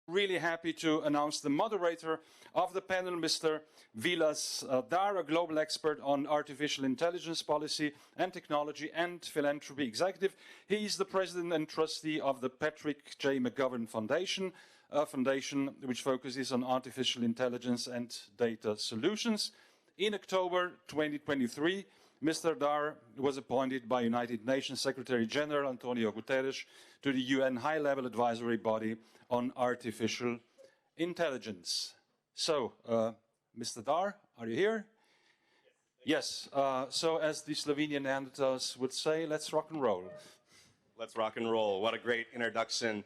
Really happy to announce the moderator of the panel, Mr. Vilas, Dhar, a global expert on artificial intelligence policy and technology and philanthropy executive. He is the president and trustee of the Patrick J. McGovern Foundation, a foundation which focuses on artificial intelligence and data solutions. In October 2023, Mr. Dhar was appointed by United Nations Secretary General Antonio Guterres to the UN High-Level Advisory Body on Artificial Intelligence. So, Mr. Dhar, are you here? Yes. So, as the Slovenian Neanderthals would say, let's rock and roll. Let's rock and roll. What a great introduction.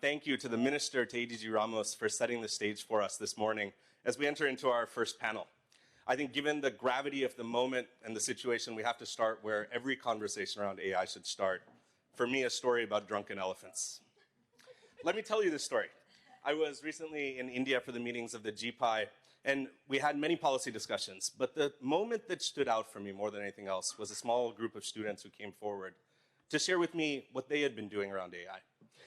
Thank you to the Minister, to ADG Ramos, for setting the stage for us this morning as we enter into our first panel. I think given the gravity of the moment and the situation, we have to start where every conversation around AI should start. For me, a story about drunken elephants. Let me tell you this story. I was recently in India for the meetings of the GPI, and we had many policy discussions. But the moment that stood out for me more than anything else was a small group of students who came forward to share with me what they had been doing around AI.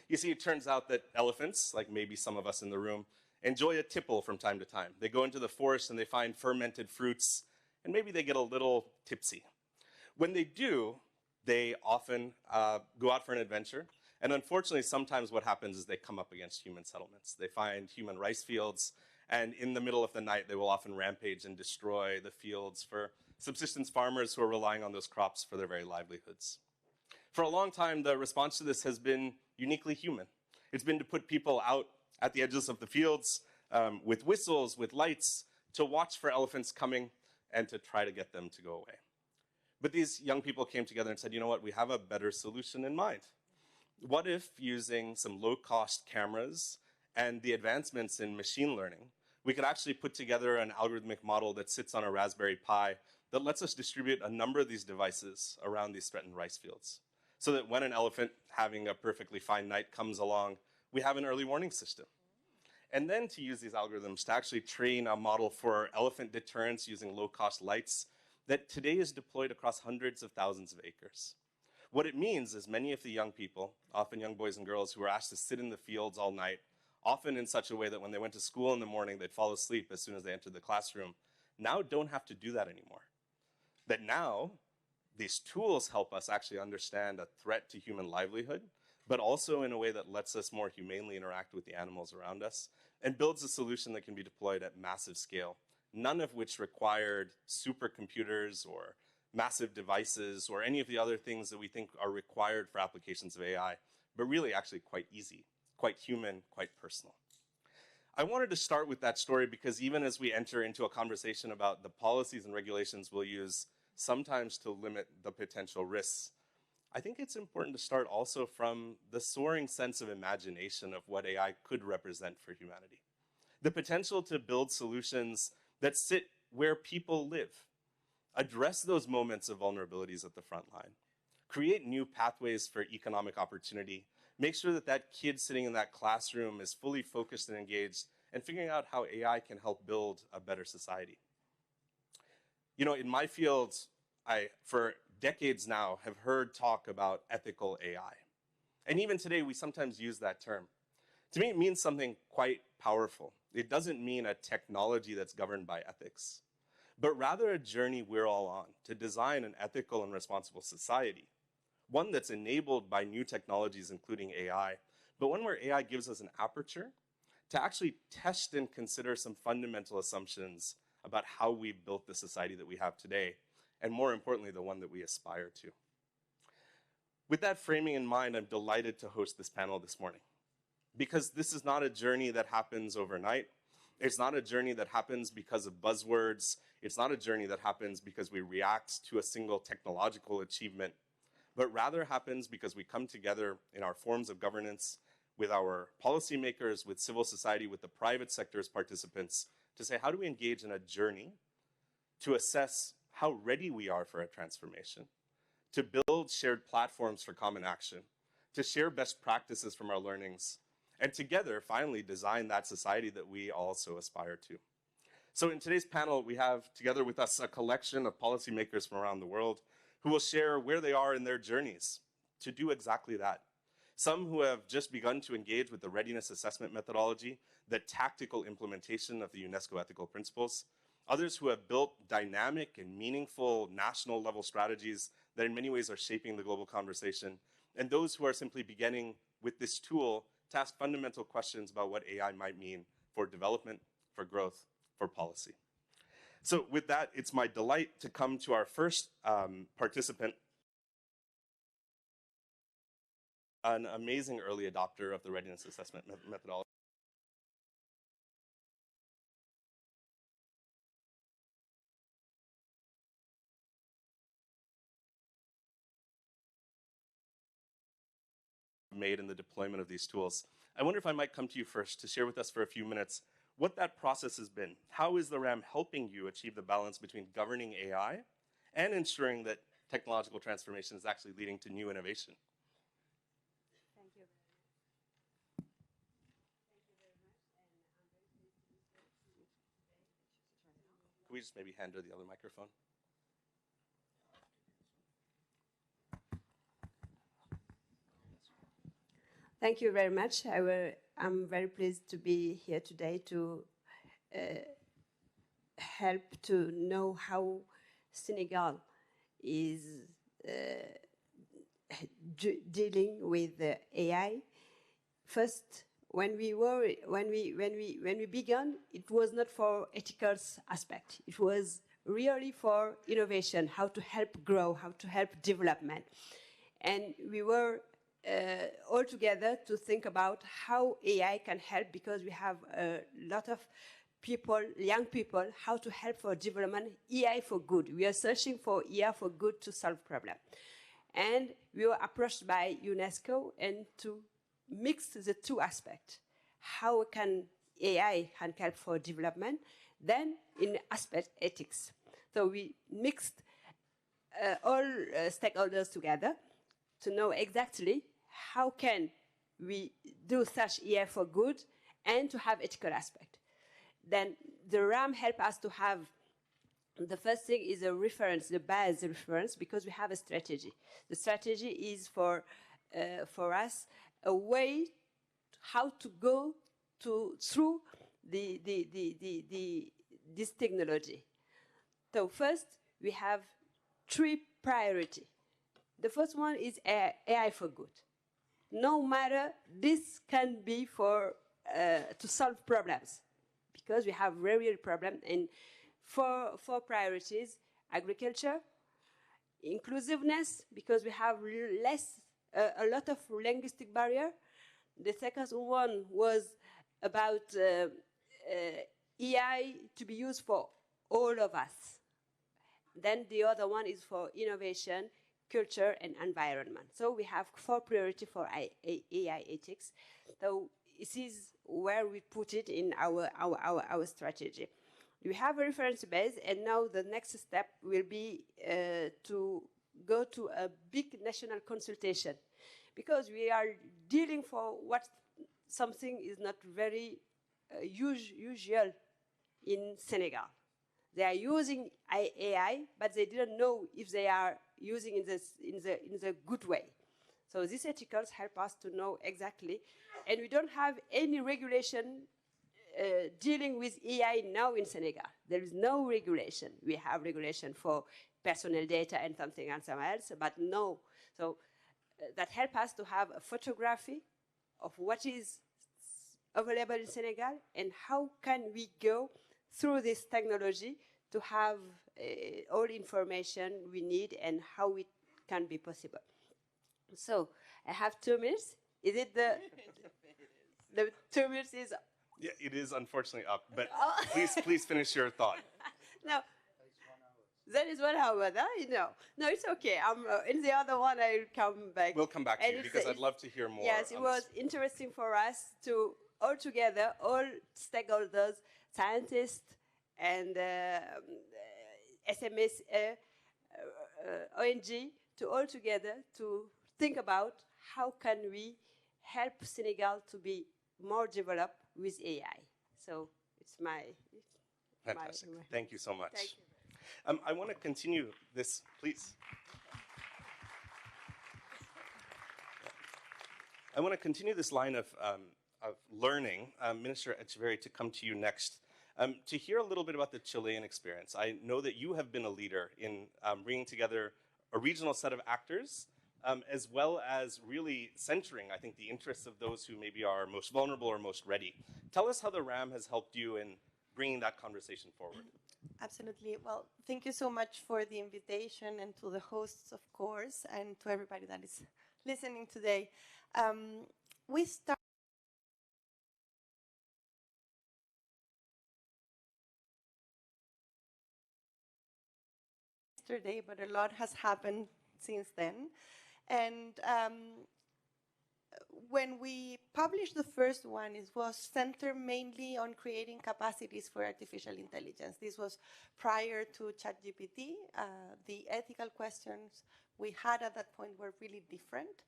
You see, it turns out that elephants, like maybe some of us in the room, enjoy a tipple from time to time. They go into the forest and they find fermented fruits, and maybe they get a little tipsy. When they do, they often go out for an adventure. And unfortunately, sometimes what happens is they come up against human settlements. They find human rice fields, and in the middle of the night, they will often rampage and destroy the fields for subsistence farmers who are relying on those crops for their very livelihoods. For a long time, the response to this has been uniquely human. It's been to put people out at the edges of the fields with whistles, with lights, to watch for elephants coming and to try to get them to go away. But these young people came together and said, you know what, we have a better solution in mind. What if, using some low-cost cameras and the advancements in machine learning, we could actually put together an algorithmic model that sits on a Raspberry Pi that lets us distribute a number of these devices around these threatened rice fields, so that when an elephant having a perfectly fine night comes along, we have an early warning system. And then to use these algorithms to actually train a model for elephant deterrence using low-cost lights that today is deployed across hundreds of thousands of acres. What it means is many of the young people, often young boys and girls, who are asked to sit in the fields all night, often in such a way that when they went to school in the morning, they'd fall asleep as soon as they entered the classroom, now don't have to do that anymore. That now, these tools help us actually understand a threat to human livelihood, but also in a way that lets us more humanely interact with the animals around us and builds a solution that can be deployed at massive scale, none of which required supercomputers or massive devices or any of the other things that we think are required for applications of AI, but really actually quite easy, quite human, quite personal. I wanted to start with that story because even as we enter into a conversation about the policies and regulations we'll use sometimes to limit the potential risks, I think it's important to start also from the soaring sense of imagination of what AI could represent for humanity. The potential to build solutions that sit where people live, address those moments of vulnerabilities at the front line, create new pathways for economic opportunity, make sure that that kid sitting in that classroom is fully focused and engaged, and figuring out how AI can help build a better society. You know, in my field, for decades now, have heard talk about ethical AI. And even today, we sometimes use that term. To me, it means something quite powerful. It doesn't mean a technology that's governed by ethics, but rather a journey we're all on to design an ethical and responsible society, one that's enabled by new technologies, including AI, but one where AI gives us an aperture to actually test and consider some fundamental assumptions about how we built the society that we have today, and more importantly, the one that we aspire to. With that framing in mind, I'm delighted to host this panel this morning, because this is not a journey that happens overnight. It's not a journey that happens because of buzzwords. It's not a journey that happens because we react to a single technological achievement, but rather happens because we come together in our forms of governance with our policymakers, with civil society, with the private sector as participants to say, how do we engage in a journey to assess how ready we are for a transformation, to build shared platforms for common action, to share best practices from our learnings, and together, finally, design that society that we also aspire to. So in today's panel, we have together with us a collection of policymakers from around the world who will share where they are in their journeys to do exactly that, Some who have just begun to engage with the readiness assessment methodology, the tactical implementation of the UNESCO ethical principles. Others who have built dynamic and meaningful national level strategies that in many ways are shaping the global conversation. And those who are simply beginning with this tool to ask fundamental questions about what AI might mean for development, for growth, for policy. So with that, it's my delight to come to our first participant, an amazing early adopter of the readiness assessment methodology. Made in the deployment of these tools. I wonder if I might come to you first to share with us for a few minutes what that process has been. How is the RAM helping you achieve the balance between governing AI and ensuring that technological transformation is actually leading to new innovation? Thank you. Thank you very much. And I'm very pleased to be here today. Can we just maybe hand her the other microphone? Thank you very much. I'm very pleased to be here today to help to know how Senegal is dealing with AI. First, when we began, it was not for ethical aspect. It was really for innovation, how to help grow, how to help development, and we were all together to think about how AI can help, because we have a lot of people, young people, how to help for development, AI for good. We are searching for AI for good to solve problems. And we were approached by UNESCO and to mix the two aspects. How can AI can help for development? Then in aspect ethics. So we mixed all stakeholders together to know exactly how can we do such AI for good and to have ethical aspect. Then the RAM help us to have, the first thing is a reference, the base reference, because we have a strategy. The strategy is for us a way how to go through this technology. So first, we have 3 priorities. The first one is AI for good. No matter, this can be for to solve problems, because we have real problems. And 4 priorities: agriculture, inclusiveness, because we have a lot of linguistic barrier. The second one was about AI to be used for all of us. Then the other one is for innovation, culture, and environment. So we have 4 priorities for AI ethics. So this is where we put it in our strategy. We have a reference base, and now the next step will be to go to a big national consultation, because we are dealing for what something is not very usual in Senegal. They are using AI, but they didn't know if they are using in the good way. So these articles help us to know exactly, and we don't have any regulation dealing with AI now in Senegal. There is no regulation. We have regulation for personal data and something else, but no. So that helps us to have a photography of what is available in Senegal and how can we go through this technology to have all information we need and how it can be possible. So I have 2 minutes. Is it the 2 minutes is? Yeah, it is unfortunately up, but please finish your thought. No. That is 1 hour, no? No, it's okay. In the other one, I'll come back. We'll come back to you, because I'd love to hear more. Yes, it was interesting for us to all together, all stakeholders, scientists, and SMS, ONG, to all together to think about how can we help Senegal to be more developed with AI. So it's Fantastic. Thank you so much. Thank you. I want to continue this, please. I want to continue this line of learning, Minister Etcheverry, to come to you next, to hear a little bit about the Chilean experience. I know that you have been a leader in bringing together a regional set of actors, as well as really centering, I think, the interests of those who maybe are most vulnerable or most ready. Tell us how the RAM has helped you in bringing that conversation forward. Absolutely. Well, thank you so much for the invitation, and to the hosts, of course, and to everybody that is listening today. We started yesterday, but a lot has happened since then. And when we published the first one, it was centered mainly on creating capacities for artificial intelligence. This was prior to ChatGPT. The ethical questions we had at that point were really different.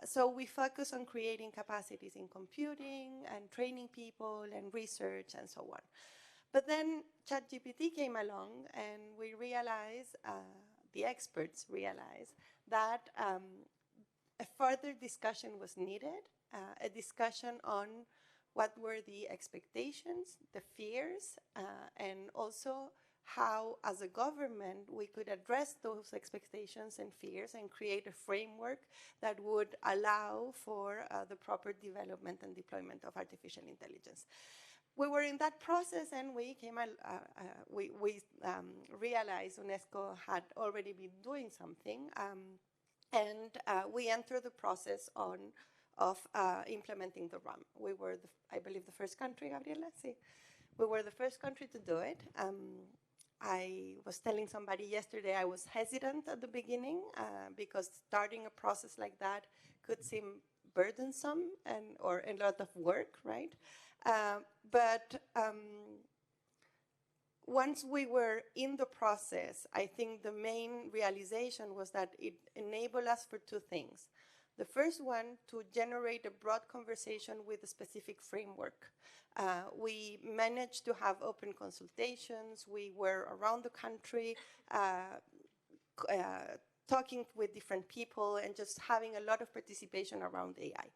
So we focused on creating capacities in computing and training people and research and so on. But then ChatGPT came along, and we realized, the experts realized, that a further discussion was needed, a discussion on what were the expectations, the fears, and also how, as a government, we could address those expectations and fears and create a framework that would allow for the proper development and deployment of artificial intelligence. We were in that process, and we realized UNESCO had already been doing something, and we entered the process of implementing the RAM. We were, I believe, the first country, Gabriela? See, we were the first country to do it. I was telling somebody yesterday I was hesitant at the beginning because starting a process like that could seem burdensome or a lot of work, right? But once we were in the process, I think the main realization was that it enabled us for two things. The first one, to generate a broad conversation with a specific framework. We managed to have open consultations. We were around the country talking with different people and just having a lot of participation around AI.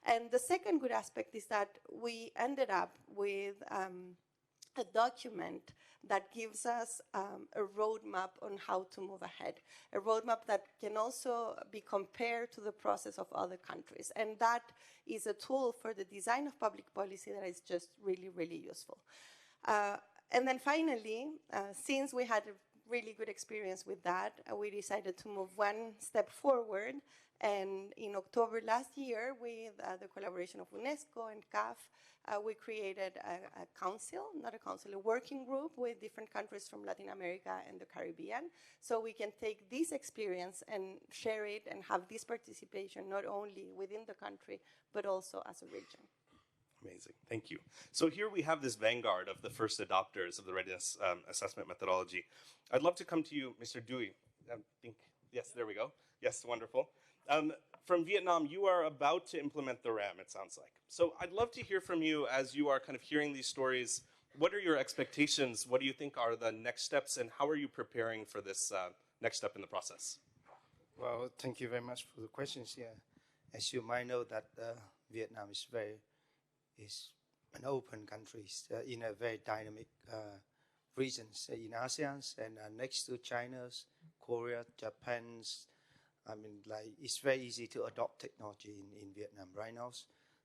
And the second good aspect is that we ended up with a document that gives us a roadmap on how to move ahead, a roadmap that can also be compared to the process of other countries. And that is a tool for the design of public policy that is just really, really useful. And then finally, since we had a really good experience with that, we decided to move one step forward. And in October last year, with the collaboration of UNESCO and CAF, we created a council, not a council, a working group with different countries from Latin America and the Caribbean. So we can take this experience and share it and have this participation not only within the country, but also as a region. Amazing, thank you. So here we have this vanguard of the first adopters of the readiness assessment methodology. I'd love to come to you, Mr. Dewey. Yes, there we go. Yes, wonderful. From Vietnam, you are about to implement the RAM, it sounds like. So I'd love to hear from you as you are kind of hearing these stories. What are your expectations? What do you think are the next steps, and how are you preparing for this next step in the process? Well, thank you very much for the questions here. As you might know, that Vietnam is an open country in a very dynamic regions in ASEAN, and next to China's, Korea, Japan's. I mean, like, it's very easy to adopt technology in Vietnam right now.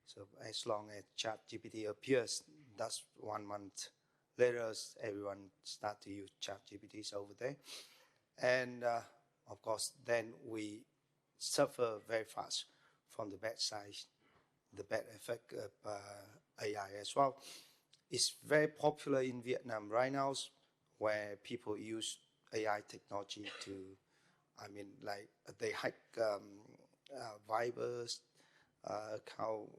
So as long as ChatGPT appears, that's 1 month later, everyone start to use ChatGPTs over there. And of course, then we suffer very fast from the bad side, the bad effect of AI as well. It's very popular in Vietnam right now, where people use AI technology to, I mean, like, they hack Viber's account,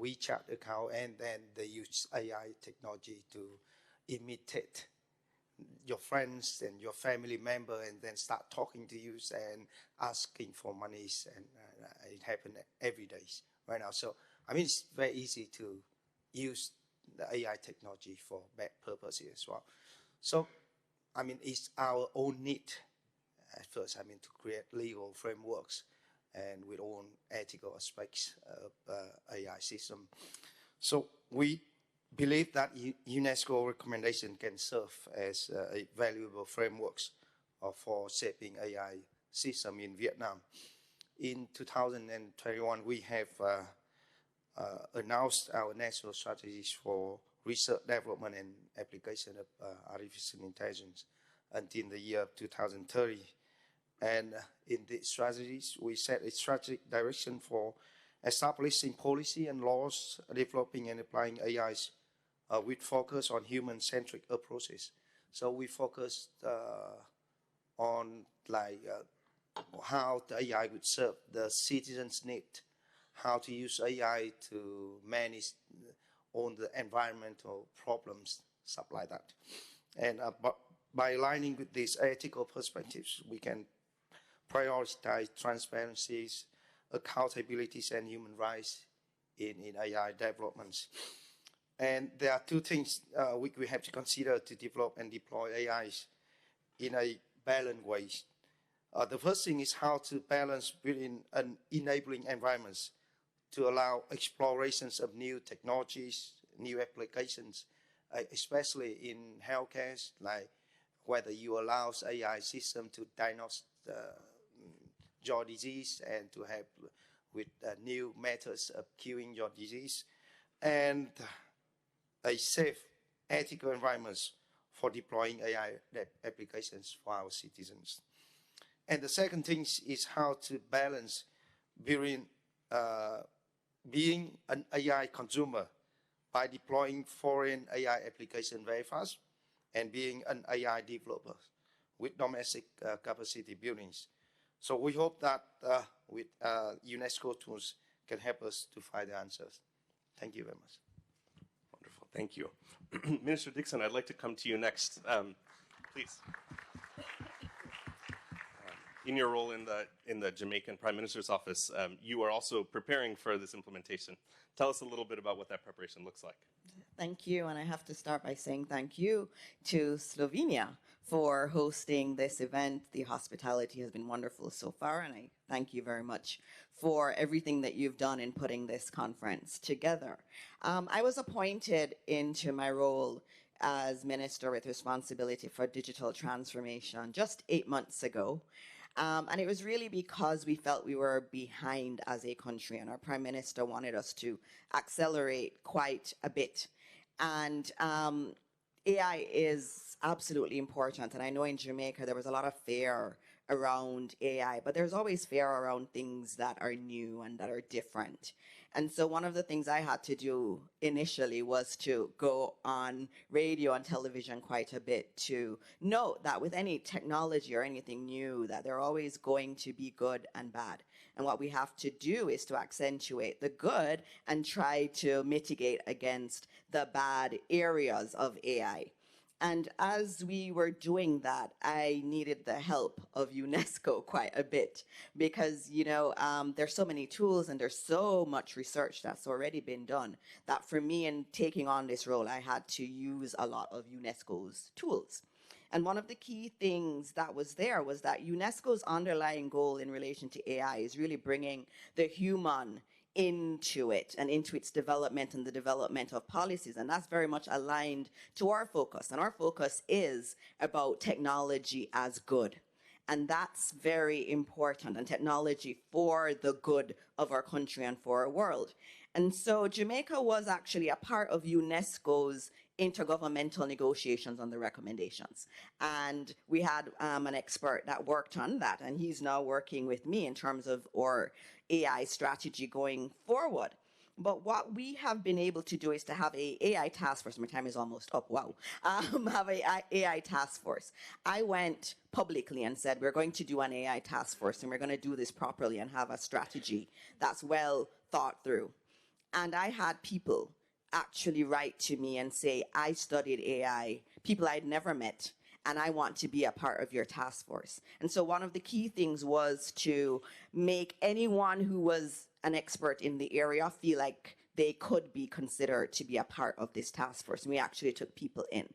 WeChat account, and then they use AI technology to imitate your friends and your family member, and then start talking to you and asking for monies, and it happens every day right now. So, I mean, it's very easy to use the AI technology for bad purposes as well. So, I mean, it's our own need at first, I mean, to create legal frameworks and with all ethical aspects of AI system. So we believe that UNESCO recommendation can serve as a valuable frameworks for shaping AI system in Vietnam. In 2021, we have announced our national strategies for research, development, and application of artificial intelligence until the year 2030. And in these strategies, we set a strategic direction for establishing policy and laws, developing and applying AIs with focus on human-centric approaches. So we focused on how the AI would serve the citizens' need, how to use AI to manage all the environmental problems, stuff like that. And by aligning with these ethical perspectives, we can prioritize transparencies, accountabilities, and human rights in AI developments. And there are two things we have to consider to develop and deploy AIs in a balanced way. The first thing is how to balance within an enabling environments to allow explorations of new technologies, new applications, especially in healthcare, like whether you allow AI system to diagnose your disease and to help with new methods of curing your disease, and a safe, ethical environments for deploying AI applications for our citizens. And the second thing is how to balance between being an AI consumer by deploying foreign AI application very fast and being an AI developer with domestic capacity buildings. So we hope that with UNESCO tools can help us to find the answers. Thank you very much. Wonderful, thank you. Minister Dixon, I'd like to come to you next. Please. In your role in the Jamaican Prime Minister's office, you are also preparing for this implementation. Tell us a little bit about what that preparation looks like. Thank you, and I have to start by saying thank you to Slovenia for hosting this event. The hospitality has been wonderful so far, and I thank you very much for everything that you've done in putting this conference together. I was appointed into my role as Minister with responsibility for digital transformation just 8 months ago. And it was really because we felt we were behind as a country, and our Prime Minister wanted us to accelerate quite a bit. And AI is absolutely important, and I know in Jamaica there was a lot of fear around AI, but there's always fear around things that are new and that are different. And so one of the things I had to do initially was to go on radio and television quite a bit to note that with any technology or anything new, that they're always going to be good and bad. And what we have to do is to accentuate the good and try to mitigate against the bad areas of AI. And as we were doing that, I needed the help of UNESCO quite a bit because, you know, there's so many tools and there's so much research that's already been done that for me in taking on this role, I had to use a lot of UNESCO's tools. And one of the key things that was there was that UNESCO's underlying goal in relation to AI is really bringing the human into it and into its development and the development of policies. And that's very much aligned to our focus. And our focus is about technology as good. And that's very important, and technology for the good of our country and for our world. And so Jamaica was actually a part of UNESCO's intergovernmental negotiations on the recommendations. And we had an expert that worked on that, and he's now working with me in terms of our AI strategy going forward. But what we have been able to do is to have a AI task force. My time is almost up, wow. Have a AI task force. I went publicly and said, we're going to do an AI task force, and we're going to do this properly and have a strategy that's well thought through. And I had people actually write to me and say, I studied AI, people I'd never met, and I want to be a part of your task force. And so one of the key things was to make anyone who was an expert in the area feel like they could be considered to be a part of this task force. And we actually took people in.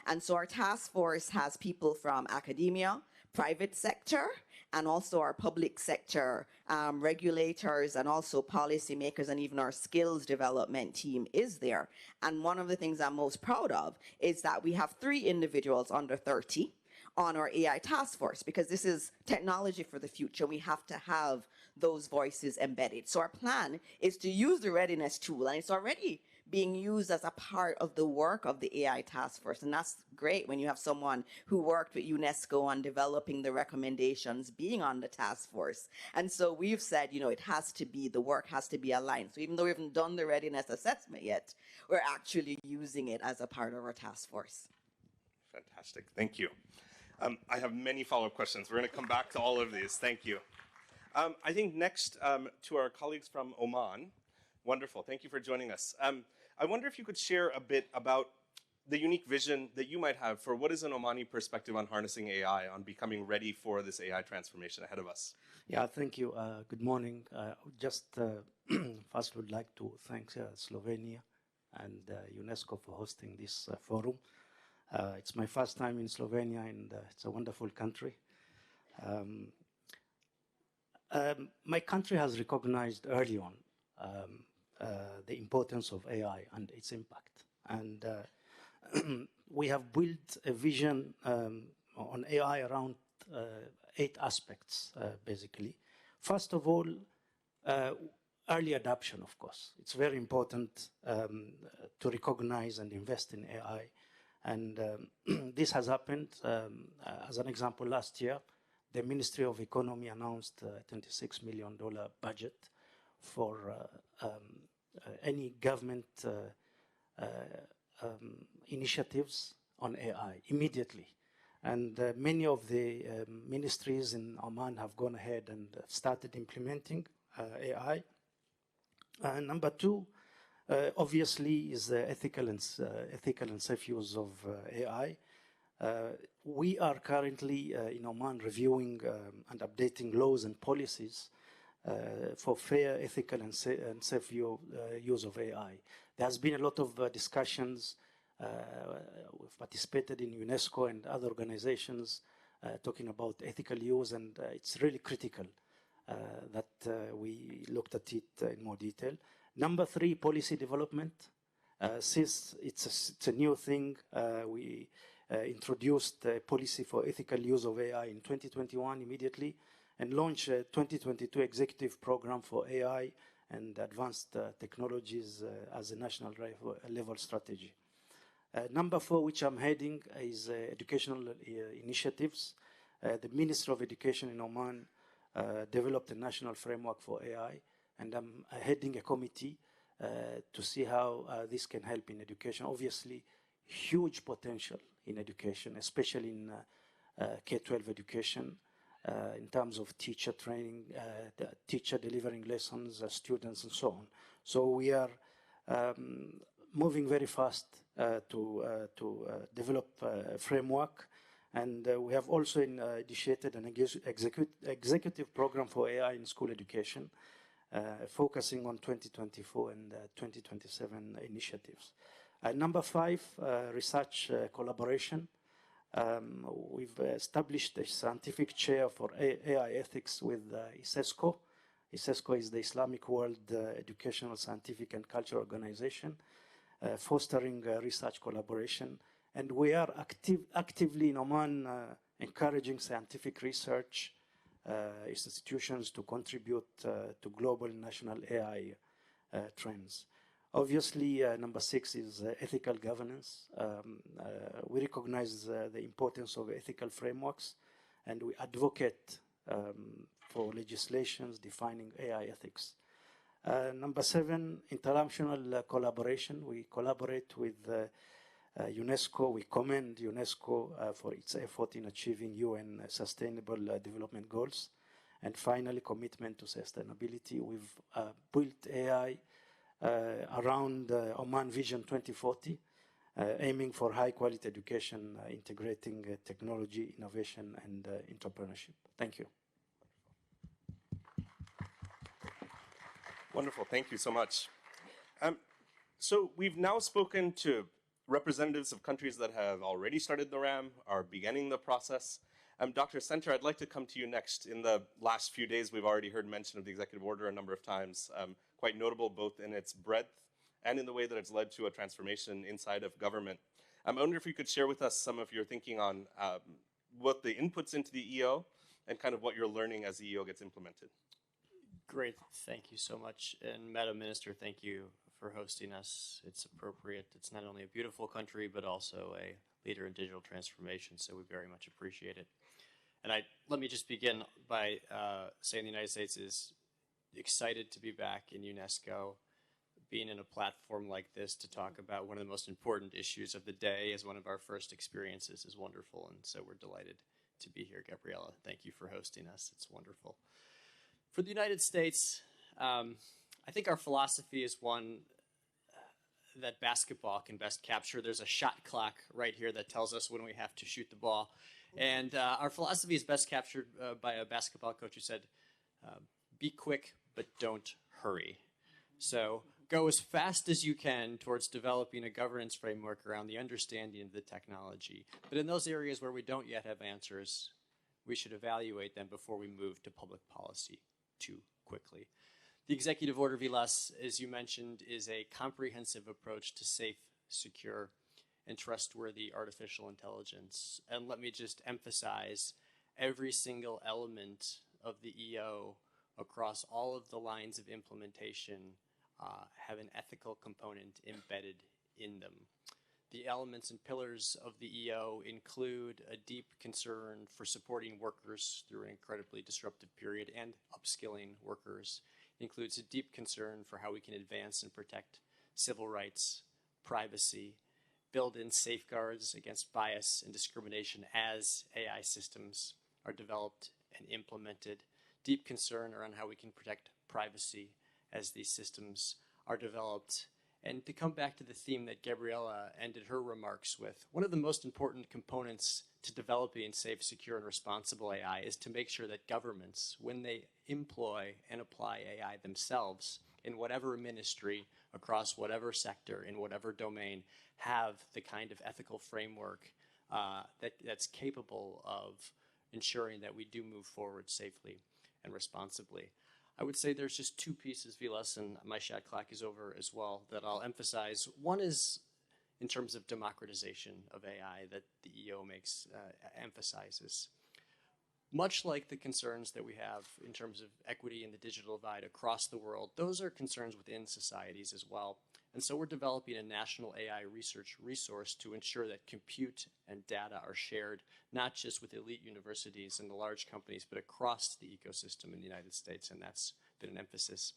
And so our task force has people from academia, private sector and also our public sector regulators and also policymakers, and even our skills development team is there. And one of the things I'm most proud of is that we have 3 individuals under 30 on our AI task force, because this is technology for the future. We have to have those voices embedded. So our plan is to use the readiness tool, and it's already being used as a part of the work of the AI task force. And that's great when you have someone who worked with UNESCO on developing the recommendations being on the task force. And so we've said, you know, it has to be, the work has to be aligned. So even though we haven't done the readiness assessment yet, we're actually using it as a part of our task force. Fantastic, thank you. I have many follow-up questions. We're going to come back to all of these. Thank you. I think next to our colleagues from Oman. Wonderful. Thank you for joining us. I wonder if you could share a bit about the unique vision that you might have for what is an Omani perspective on harnessing AI, on becoming ready for this AI transformation ahead of us. Yeah, thank you. Good morning. Just first would like to thank Slovenia and UNESCO for hosting this forum. It's my first time in Slovenia, and it's a wonderful country. My country has recognized early on the importance of AI and its impact. And we have built a vision on AI around 8 aspects, basically. First of all, early adoption, of course. It's very important to recognize and invest in AI. And this has happened. As an example, last year, the Ministry of Economy announced a $26 million budget for any government initiatives on AI immediately. And many of the ministries in Oman have gone ahead and started implementing AI. Number 2, obviously, is the ethical and safe use of AI. We are currently in Oman reviewing and updating laws and policies for fair, ethical, and safe use of AI. There has been a lot of discussions. We've participated in UNESCO and other organizations talking about ethical use, and it's really critical that we looked at it in more detail. Number 3, policy development. Since it's a new thing, we introduced a policy for ethical use of AI in 2021 immediately, and launched a 2022 executive program for AI and advanced technologies as a national level strategy. Number 4, which I'm heading, is educational initiatives. The Minister of Education in Oman developed a national framework for AI, and I'm heading a committee to see how this can help in education. Obviously, huge potential in education, especially in K-12 education, in terms of teacher training, the teacher delivering lessons, students, and so on. So we are moving very fast to develop a framework. And we have also initiated an executive program for AI in school education, focusing on 2024 and 2027 initiatives. Number 5, research collaboration. We've established a scientific chair for AI ethics with ISESCO. ISESCO is the Islamic World Educational, Scientific, and Cultural Organization, fostering research collaboration. And we are actively in Oman encouraging scientific research institutions to contribute to global and national AI trends. Obviously, number 6 is ethical governance. We recognize the importance of ethical frameworks, and we advocate for legislations defining AI ethics. Number 7, international collaboration. We collaborate with UNESCO. We commend UNESCO for its effort in achieving UN Sustainable Development Goals. And finally, commitment to sustainability. We've built AI around Oman Vision 2040, aiming for high-quality education, integrating technology, innovation, and entrepreneurship. Thank you. Wonderful. Thank you so much. So we've now spoken to representatives of countries that have already started the RAM, are beginning the process. Dr. Center, I'd like to come to you next. In the last few days, we've already heard mention of the executive order a number of times, quite notable both in its breadth and in the way that it's led to a transformation inside of government. I wonder if you could share with us some of your thinking on what the inputs into the EO and kind of what you're learning as the EO gets implemented. Great, thank you so much. And Madam Minister, thank you for hosting us. It's appropriate. It's not only a beautiful country, but also a leader in digital transformation, so we very much appreciate it. And let me just begin by saying the United States is excited to be back in UNESCO. Being in a platform like this to talk about one of the most important issues of the day as one of our first experiences is wonderful, and so we're delighted to be here, Gabriella. Thank you for hosting us. It's wonderful. For the United States, I think our philosophy is one that basketball can best capture. There's a shot clock right here that tells us when we have to shoot the ball. And our philosophy is best captured by a basketball coach who said, be quick, but don't hurry. So go as fast as you can towards developing a governance framework around the understanding of the technology. But in those areas where we don't yet have answers, we should evaluate them before we move to public policy too quickly. The executive order, Vilas, as you mentioned, is a comprehensive approach to safe, secure, and trustworthy artificial intelligence. And let me just emphasize, every single element of the EO across all of the lines of implementation have an ethical component embedded in them. The elements and pillars of the EO include a deep concern for supporting workers through an incredibly disruptive period and upskilling workers. It includes a deep concern for how we can advance and protect civil rights, privacy, build in safeguards against bias and discrimination as AI systems are developed and implemented. Deep concern around how we can protect privacy as these systems are developed. And to come back to the theme that Gabriella ended her remarks with, one of the most important components to developing safe, secure, and responsible AI is to make sure that governments, when they employ and apply AI themselves in whatever ministry, across whatever sector, in whatever domain, have the kind of ethical framework that's capable of ensuring that we do move forward safely and responsibly. I would say there's just two pieces, Vilas, and my shot clock is over as well, that I'll emphasize. One is in terms of democratization of AI that the EO emphasizes. Much like the concerns that we have in terms of equity and the digital divide across the world, those are concerns within societies as well. And so we're developing a national AI research resource to ensure that compute and data are shared, not just with elite universities and the large companies, but across the ecosystem in the United States, and that's been an emphasis.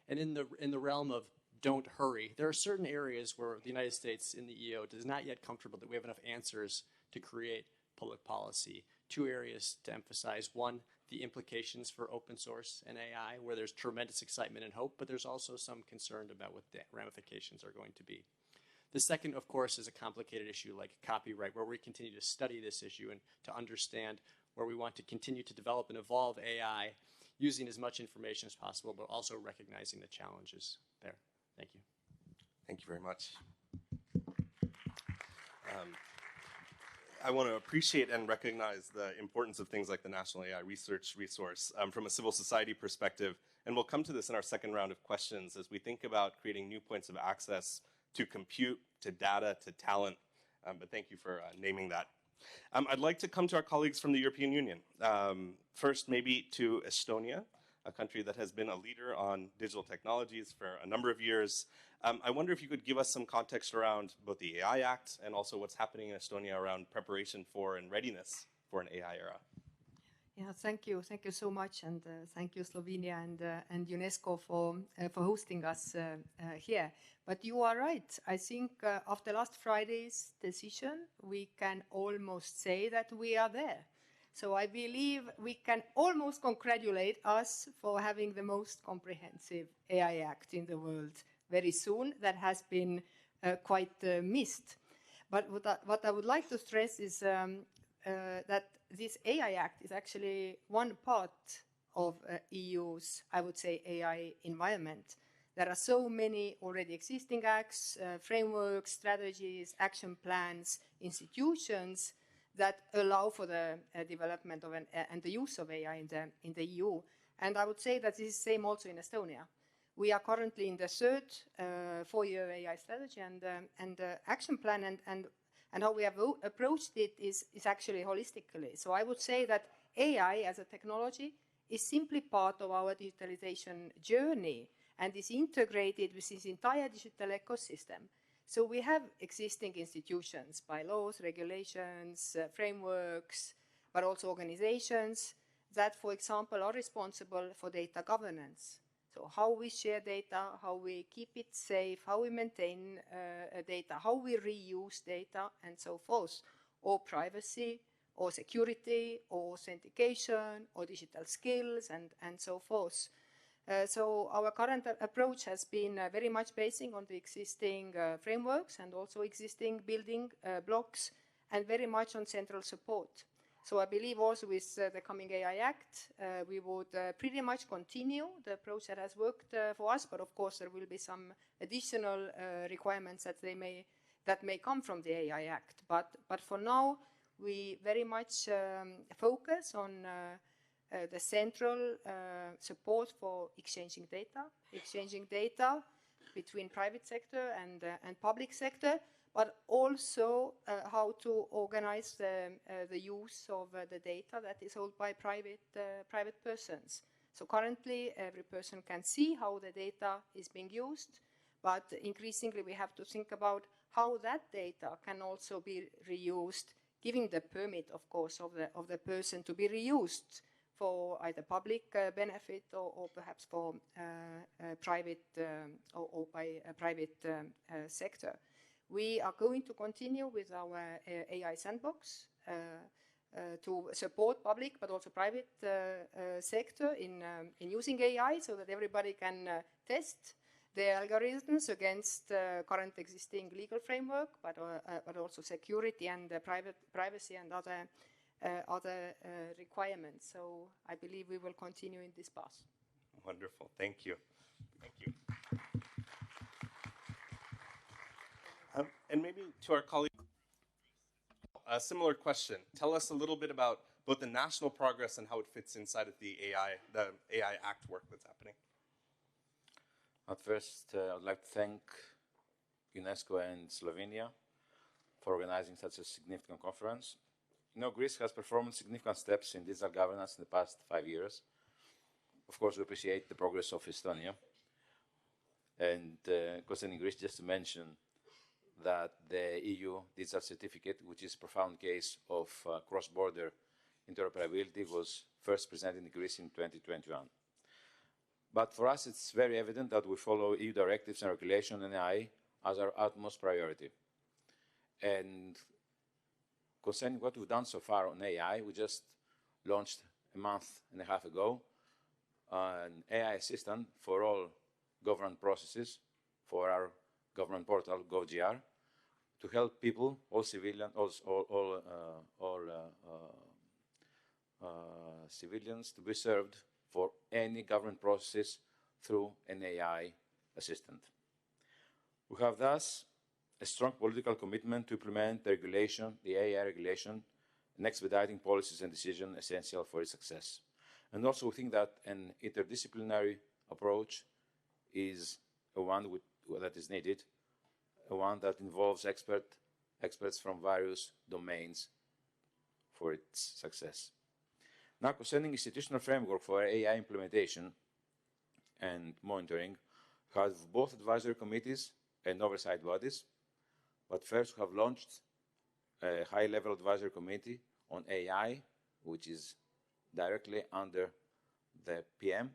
And in the realm of don't hurry, there are certain areas where the United States in the EO is not yet comfortable that we have enough answers to create public policy. Two areas to emphasize. One, the implications for open source and AI, where there's tremendous excitement and hope, but there's also some concern about what the ramifications are going to be. The second, of course, is a complicated issue like copyright, where we continue to study this issue and to understand where we want to continue to develop and evolve AI using as much information as possible, but also recognizing the challenges there. Thank you. Thank you very much. I want to appreciate and recognize the importance of things like the National AI Research Resource from a civil society perspective. And we'll come to this in our second round of questions as we think about creating new points of access to compute, to data, to talent. But thank you for naming that. I'd like to come to our colleagues from the European Union. First, maybe to Estonia, a country that has been a leader on digital technologies for a number of years. I wonder if you could give us some context around both the AI Act and also what's happening in Estonia around preparation for and readiness for an AI era. Yeah, thank you so much, and thank you Slovenia and UNESCO for hosting us here. But you are right. I think after last Friday's decision, we can almost say that we are there. So I believe we can almost congratulate us for having the most comprehensive AI Act in the world very soon. That has been quite missed. But what I would like to stress is that this AI Act is actually one part of EU's, I would say, AI environment. There are so many already existing acts, frameworks, strategies, action plans, institutions that allow for the development of and the use of AI in the EU. And I would say that this is the same also in Estonia. We are currently in the third 4-year AI strategy and action plan, and how we have approached it is actually holistically. So I would say that AI as a technology is simply part of our digitalization journey and is integrated with this entire digital ecosystem. So we have existing institutions, bylaws, regulations, frameworks, but also organizations that, for example, are responsible for data governance. So how we share data, how we keep it safe, how we maintain data, how we reuse data, and so forth, or privacy, or security, or authentication, or digital skills, and so forth. So our current approach has been very much basing on the existing frameworks and also existing building blocks, and very much on central support. So I believe also with the coming AI Act, we would pretty much continue the approach that has worked for us, but of course there will be some additional requirements that may come from the AI Act. But for now, we very much focus on the central support for exchanging data between private sector and public sector, but also how to organize the use of the data that is held by private persons. So currently, every person can see how the data is being used, but increasingly we have to think about how that data can also be reused, giving the permit, of course, of the person to be reused for either public benefit or perhaps for private or by a private sector. We are going to continue with our AI sandbox to support public but also private sector in using AI so that everybody can test their algorithms against current existing legal framework, but also security and privacy and other requirements. So I believe we will continue in this path. Wonderful. Thank you. Thank you. And maybe to our colleague, a similar question. Tell us a little bit about both the national progress and how it fits inside of the AI Act work that's happening. At first, I'd like to thank UNESCO and Slovenia for organizing such a significant conference. You know, Greece has performed significant steps in digital governance in the past 5 years. Of course, we appreciate the progress of Estonia. And concerning Greece, just to mention that the EU Digital Certificate, which is a profound case of cross-border interoperability, was first presented in Greece in 2021. But for us, it's very evident that we follow EU directives and regulation and AI as our utmost priority. And concerning what we've done so far on AI, we just launched a month and a half ago an AI assistant for all government processes for our government portal, GovGR, to help people, all civilians, civilians to be served for any government process through an AI assistant. We have thus a strong political commitment to implement the regulation, the AI regulation, and expediting policies and decisions essential for its success. And also we think that an interdisciplinary approach is one that is needed, one that involves experts from various domains for its success. Now, concerning institutional framework for AI implementation and monitoring, we have both advisory committees and oversight bodies. But first, we have launched a high-level advisory committee on AI, which is directly under the PM,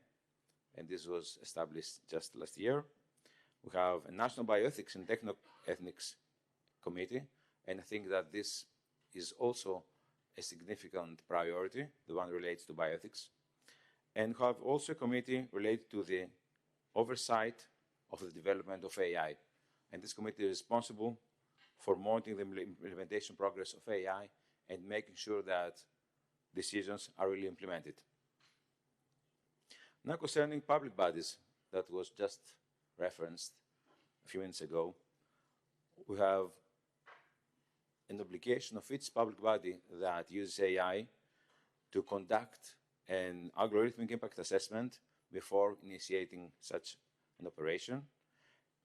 and this was established just last year. We have a National Bioethics and Techno-Ethics Committee, and I think that this is also a significant priority, the one relates to bioethics. And we have also a committee related to the oversight of the development of AI. And this committee is responsible for monitoring the implementation progress of AI and making sure that decisions are really implemented. Now, concerning public bodies, that was just referenced a few minutes ago, we have an obligation of each public body that uses AI to conduct an algorithmic impact assessment before initiating such an operation.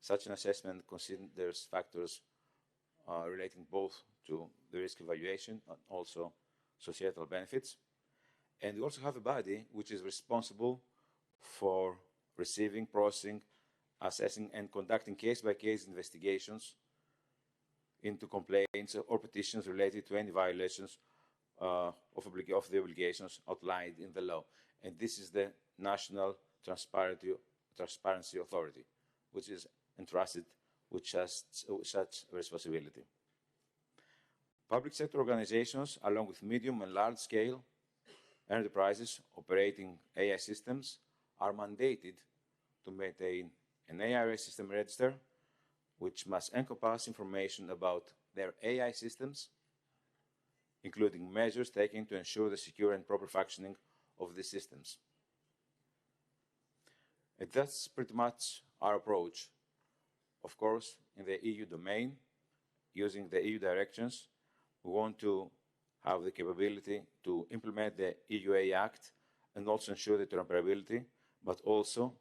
Such an assessment considers factors relating both to the risk evaluation and also societal benefits. And we also have a body which is responsible for receiving, processing, assessing, and conducting case-by-case investigations into complaints or petitions related to any violations of the obligations outlined in the law. And this is the National Transparency Authority, which is entrusted with such responsibility. Public sector organizations, along with medium and large-scale enterprises operating AI systems, are mandated to maintain an AI system register, which must encompass information about their AI systems, including measures taken to ensure the secure and proper functioning of the systems. And that's pretty much our approach. Of course, in the EU domain, using the EU directions, we want to have the capability to implement the EU AI Act and also ensure the interoperability, but also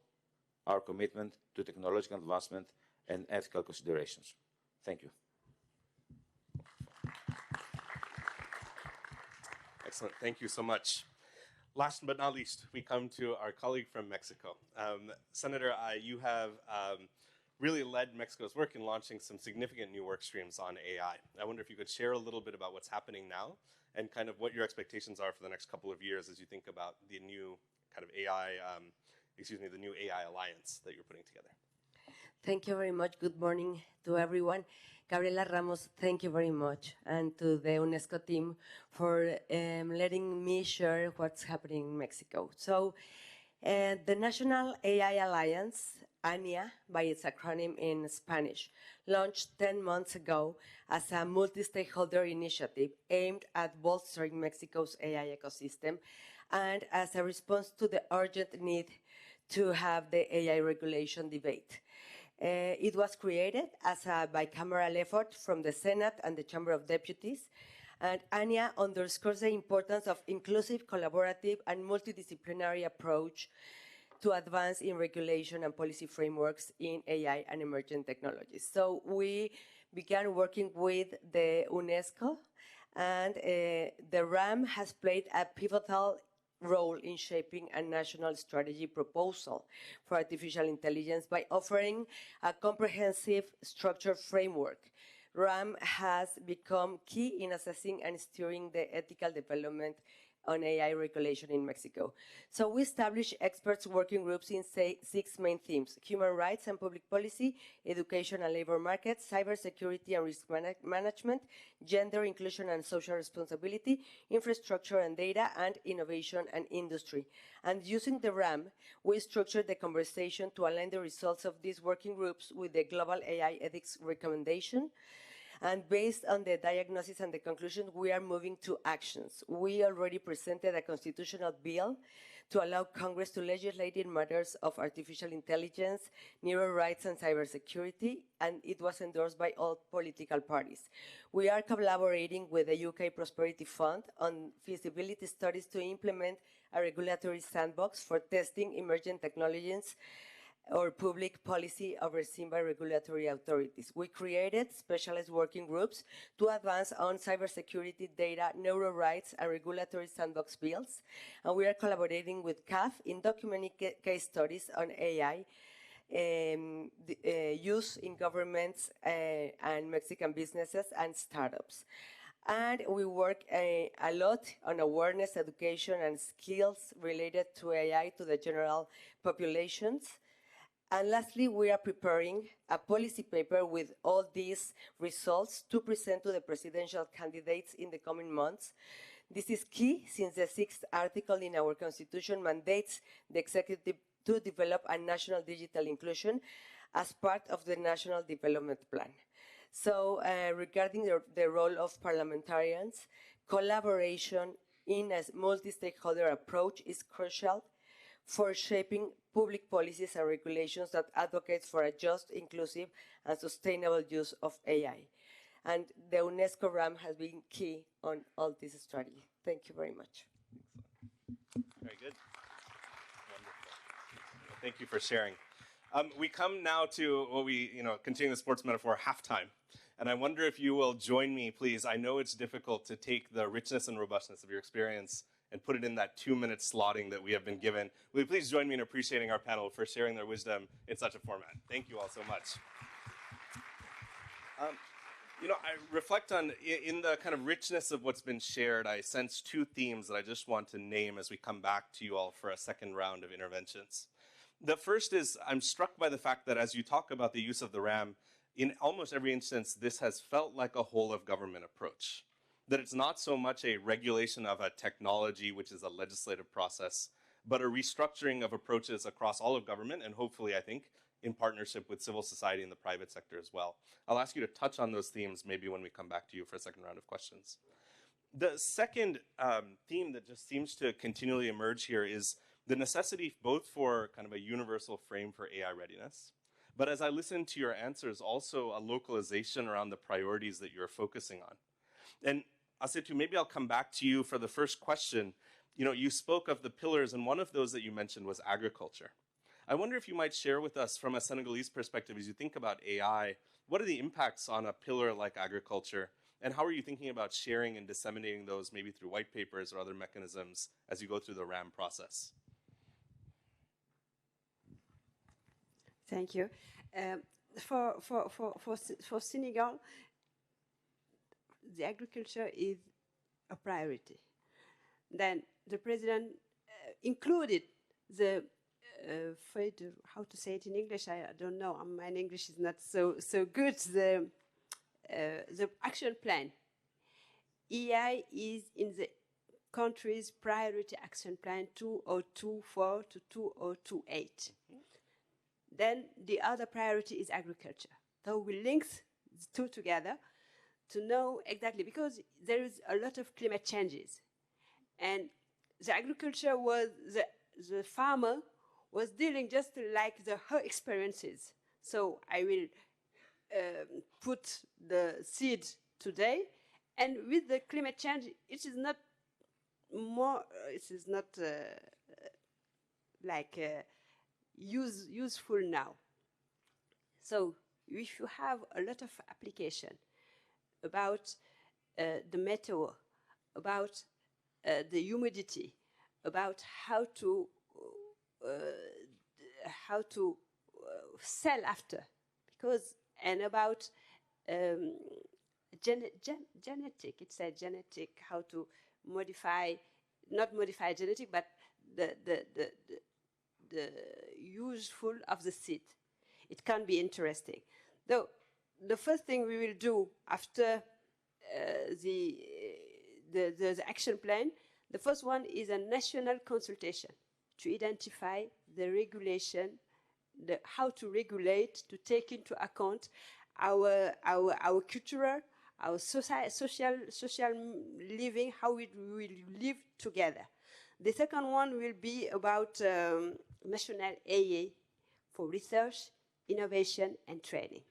our commitment to technological advancement and ethical considerations. Thank you. Excellent. Thank you so much. Last but not least, we come to our colleague from Mexico. Senator, you have really led Mexico's work in launching some significant new work streams on AI. I wonder if you could share a little bit about what's happening now and kind of what your expectations are for the next couple of years as you think about the new kind of AI, the new AI alliance that you're putting together. Thank you very much. Good morning to everyone. Gabriela Ramos, thank you very much, and to the UNESCO team for letting me share what's happening in Mexico. So, the National AI Alliance, ANIA, by its acronym in Spanish, launched 10 months ago as a multi-stakeholder initiative aimed at bolstering Mexico's AI ecosystem and as a response to the urgent need to have the AI regulation debate. It was created as a bicameral effort from the Senate and the Chamber of Deputies, and ANIA underscores the importance of inclusive, collaborative, and multidisciplinary approach to advance in regulation and policy frameworks in AI and emerging technologies. So we began working with the UNESCO, and the RAM has played a pivotal role in shaping a national strategy proposal for artificial intelligence by offering a comprehensive structured framework. RAM has become key in assessing and steering the ethical development on AI regulation in Mexico. So we established experts working groups in 6 main themes: human rights and public policy, education and labor markets, cybersecurity and risk management, gender inclusion and social responsibility, infrastructure and data, and innovation and industry. And using the RAM, we structured the conversation to align the results of these working groups with the global AI ethics recommendation. And based on the diagnosis and the conclusion, we are moving to actions. We already presented a constitutional bill to allow Congress to legislate in matters of artificial intelligence, neural rights, and cybersecurity, and it was endorsed by all political parties. We are collaborating with the UK Prosperity Fund on feasibility studies to implement a regulatory sandbox for testing emerging technologies or public policy overseen by regulatory authorities. We created specialized working groups to advance on cybersecurity, data, neural rights, and regulatory sandbox bills. And we are collaborating with CAF in documenting case studies on AI use in governments and Mexican businesses and startups. And we work a lot on awareness, education, and skills related to AI to the general populations. And lastly, we are preparing a policy paper with all these results to present to the presidential candidates in the coming months. This is key since the 6th article in our constitution mandates the executive to develop a national digital inclusion as part of the national development plan. So regarding the role of parliamentarians, collaboration in a multi-stakeholder approach is crucial for shaping public policies and regulations that advocate for a just, inclusive, and sustainable use of AI. And the UNESCO RAM has been key on all this strategy. Thank you very much. Very good. Wonderful. Well, thank you for sharing. We come now to what we, continuing the sports metaphor, halftime. And I wonder if you will join me, please. I know it's difficult to take the richness and robustness of your experience and put it in that 2-minute slotting that we have been given. Will you please join me in appreciating our panel for sharing their wisdom in such a format? Thank you all so much. I reflect on, in the kind of richness of what's been shared, I sense 2 themes that I just want to name as we come back to you all for a second round of interventions. The first is, I'm struck by the fact that as you talk about the use of the RAM, in almost every instance, this has felt like a whole of government approach. That it's not so much a regulation of a technology, which is a legislative process, but a restructuring of approaches across all of government, and hopefully, I think, in partnership with civil society and the private sector as well. I'll ask you to touch on those themes maybe when we come back to you for a second round of questions. The second theme that just seems to continually emerge here is the necessity both for kind of a universal frame for AI readiness, but as I listen to your answers, also a localization around the priorities that you're focusing on. And Asetu, maybe I'll come back to you for the first question. You spoke of the pillars, and one of those that you mentioned was agriculture. I wonder if you might share with us from a Senegalese perspective, as you think about AI, what are the impacts on a pillar like agriculture, and how are you thinking about sharing and disseminating those maybe through white papers or other mechanisms as you go through the RAM process? Thank you. For Senegal, the agriculture is a priority. Then the president included the how to say it in English? I don't know. My English is not so good. The action plan. EI is in the country's priority action plan 2024 to 2028. Then the other priority is agriculture. So we link the 2 together to know exactly, because there is a lot of climate changes. And the agriculture was, the farmer was dealing just like her experiences. So I will put the seed today, and with the climate change, it is not more, it is not useful now. So if you have a lot of application about the meteor, about the humidity, about how to sell after, and about genetic. It said genetic, how to modify, not modify genetic, but the useful of the seed. It can be interesting. Though the first thing we will do after the action plan, the first one is a national consultation to identify the regulation, how to regulate, to take into account our cultural, our social living, how we will live together. The second one will be about national AA for research, innovation, and training.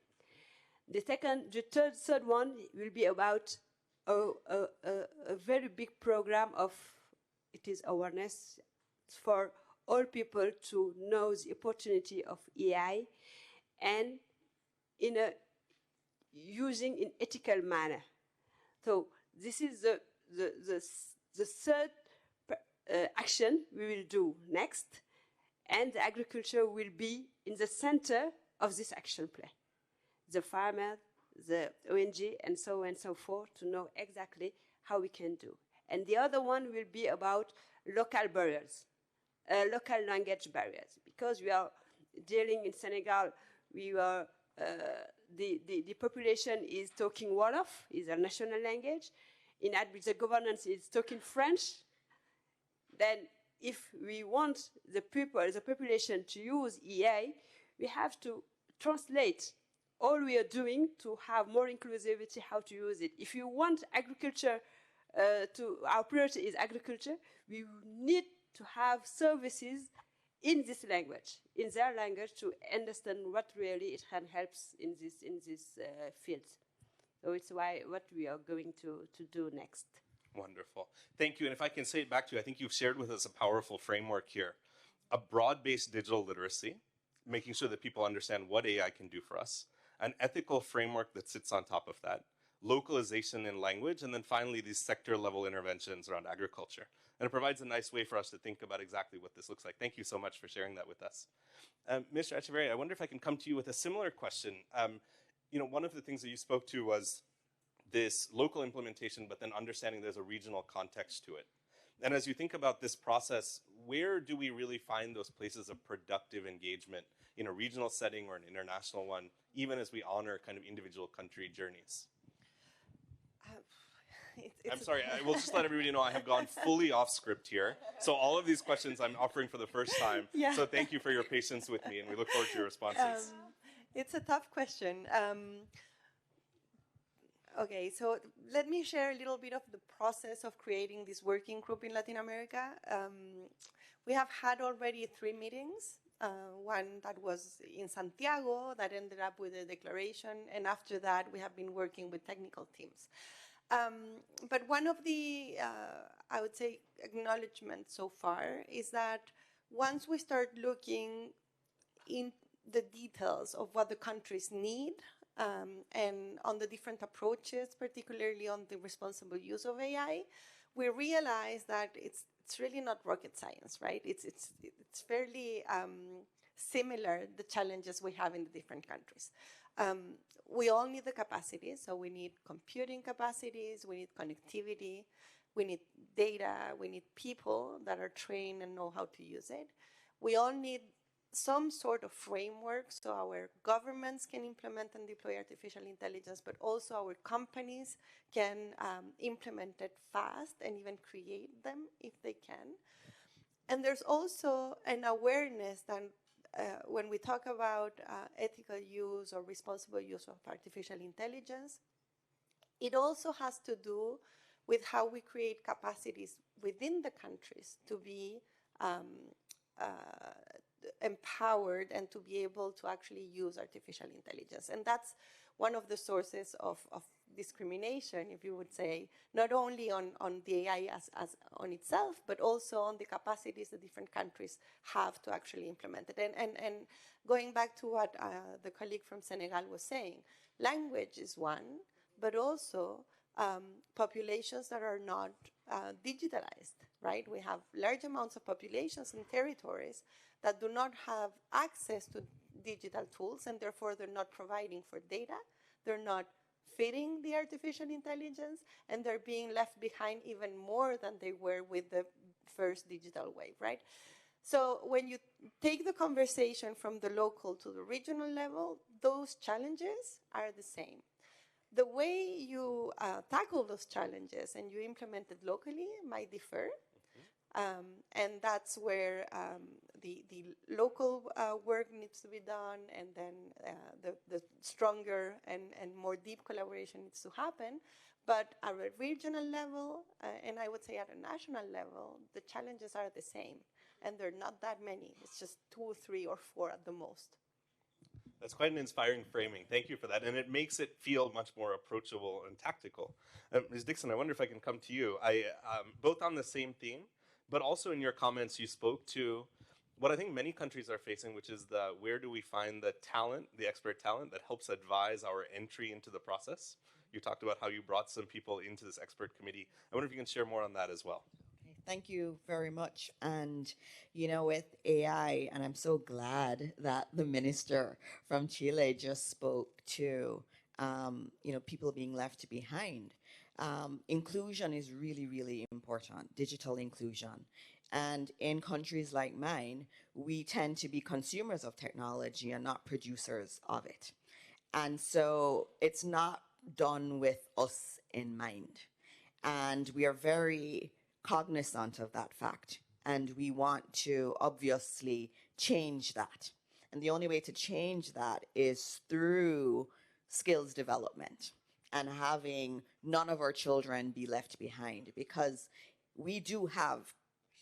The third one will be about a very big program of, it is awareness for all people to know the opportunity of AI and in a using in ethical manner. So this is the third action we will do next, and the agriculture will be in the center of this action plan. The farmer, the ONG, and so on and so forth, to know exactly how we can do. And the other one will be about local barriers, local language barriers, because we are dealing in Senegal, we are, the population is talking Wolof, is a national language. In the governance is talking French. Then if we want the population to use EA, we have to translate all we are doing to have more inclusivity, how to use it. If you want agriculture, our priority is agriculture, we need to have services in this language, in their language, to understand what really it can help in this field. So it's what we are going to do next. Wonderful. Thank you. And if I can say it back to you, I think you've shared with us a powerful framework here. A broad-based digital literacy, making sure that people understand what AI can do for us, an ethical framework that sits on top of that, localization in language, and then finally these sector-level interventions around agriculture. And it provides a nice way for us to think about exactly what this looks like. Thank you so much for sharing that with us. Mr. Etcheverry, I wonder if I can come to you with a similar question. One of the things that you spoke to was this local implementation, but then understanding there's a regional context to it. And as you think about this process, where do we really find those places of productive engagement in a regional setting or an international one, even as we honor kind of individual country journeys? I'm sorry, I will just let everybody know I have gone fully off script here. So all of these questions I'm offering for the first time. Yeah. So thank you for your patience with me, and we look forward to your responses. It's a tough question. Okay, so let me share a little bit of the process of creating this working group in Latin America. We have had already 3 meetings. One that was in Santiago that ended up with a declaration, and after that we have been working with technical teams. But one of the, I would say, acknowledgements so far is that once we start looking in the details of what the countries need, and on the different approaches, particularly on the responsible use of AI, we realize that it's really not rocket science, right? It's fairly similar, the challenges we have in the different countries. We all need the capacity, so we need computing capacities, we need connectivity, we need data, we need people that are trained and know how to use it. We all need some sort of framework so our governments can implement and deploy artificial intelligence, but also our companies can implement it fast and even create them if they can. And there's also an awareness that when we talk about ethical use or responsible use of artificial intelligence, it also has to do with how we create capacities within the countries to be empowered and to be able to actually use artificial intelligence. And that's one of the sources of discrimination, if you would say, not only on the AI as on itself, but also on the capacities the different countries have to actually implement it. And going back to what the colleague from Senegal was saying, language is one, but also populations that are not digitalized, right? We have large amounts of populations in territories that do not have access to digital tools, and therefore they're not providing for data, they're not fitting the artificial intelligence, and they're being left behind even more than they were with the first digital wave, right? So when you take the conversation from the local to the regional level, those challenges are the same. The way you tackle those challenges and you implement it locally might differ. And that's where the local work needs to be done, and then the stronger and more deep collaboration needs to happen. But at a regional level, and I would say at a national level, the challenges are the same. And there are not that many. It's just 2, 3, or 4 at the most. That's quite an inspiring framing. Thank you for that. And it makes it feel much more approachable and tactical. Ms. Dixon, I wonder if I can come to you. Both on the same theme, but also in your comments, you spoke to what I think many countries are facing, which is where do we find the talent, the expert talent that helps advise our entry into the process? You talked about how you brought some people into this expert committee. I wonder if you can share more on that as well. Thank you very much. And, with AI, and I'm so glad that the minister from Chile just spoke to, people being left behind. Inclusion is really, really important, digital inclusion. And in countries like mine, we tend to be consumers of technology and not producers of it. And so it's not done with us in mind. And we are very cognizant of that fact. And we want to obviously change that. And the only way to change that is through skills development and having none of our children be left behind, because we do have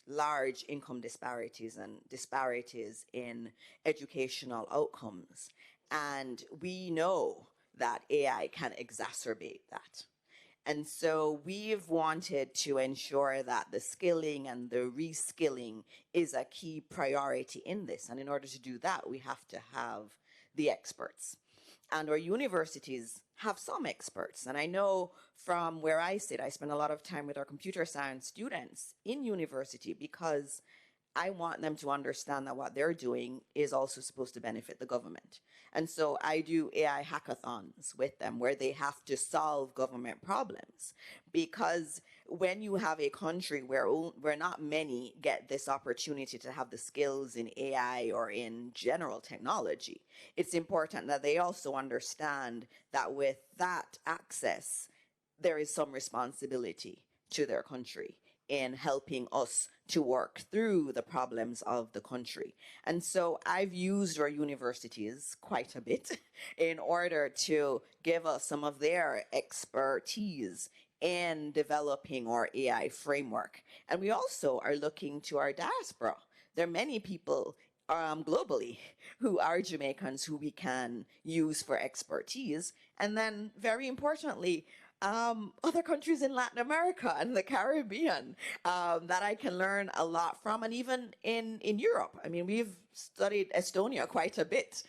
large income disparities and disparities in educational outcomes. And we know that AI can exacerbate that. And so we've wanted to ensure that the skilling and the reskilling is a key priority in this. And in order to do that, we have to have the experts. And our universities have some experts. And I know from where I sit, I spend a lot of time with our computer science students in university because I want them to understand that what they're doing is also supposed to benefit the government. And so I do AI hackathons with them where they have to solve government problems. Because when you have a country where not many get this opportunity to have the skills in AI or in general technology, it's important that they also understand that with that access, there is some responsibility to their country in helping us to work through the problems of the country. And so I've used our universities quite a bit in order to give us some of their expertise in developing our AI framework. And we also are looking to our diaspora. There are many people globally who are Jamaicans who we can use for expertise. And then very importantly, other countries in Latin America and the Caribbean that I can learn a lot from, and even in Europe. I mean, we've studied Estonia quite a bit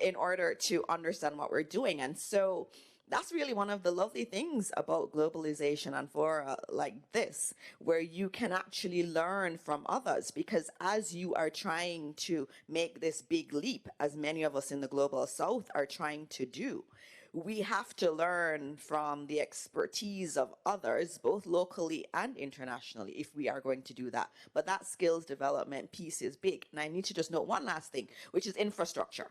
in order to understand what we're doing. And so that's really one of the lovely things about globalization and fora like this, where you can actually learn from others, because as you are trying to make this big leap, as many of us in the global south are trying to do, we have to learn from the expertise of others, both locally and internationally, if we are going to do that. But that skills development piece is big. And I need to just note one last thing, which is infrastructure.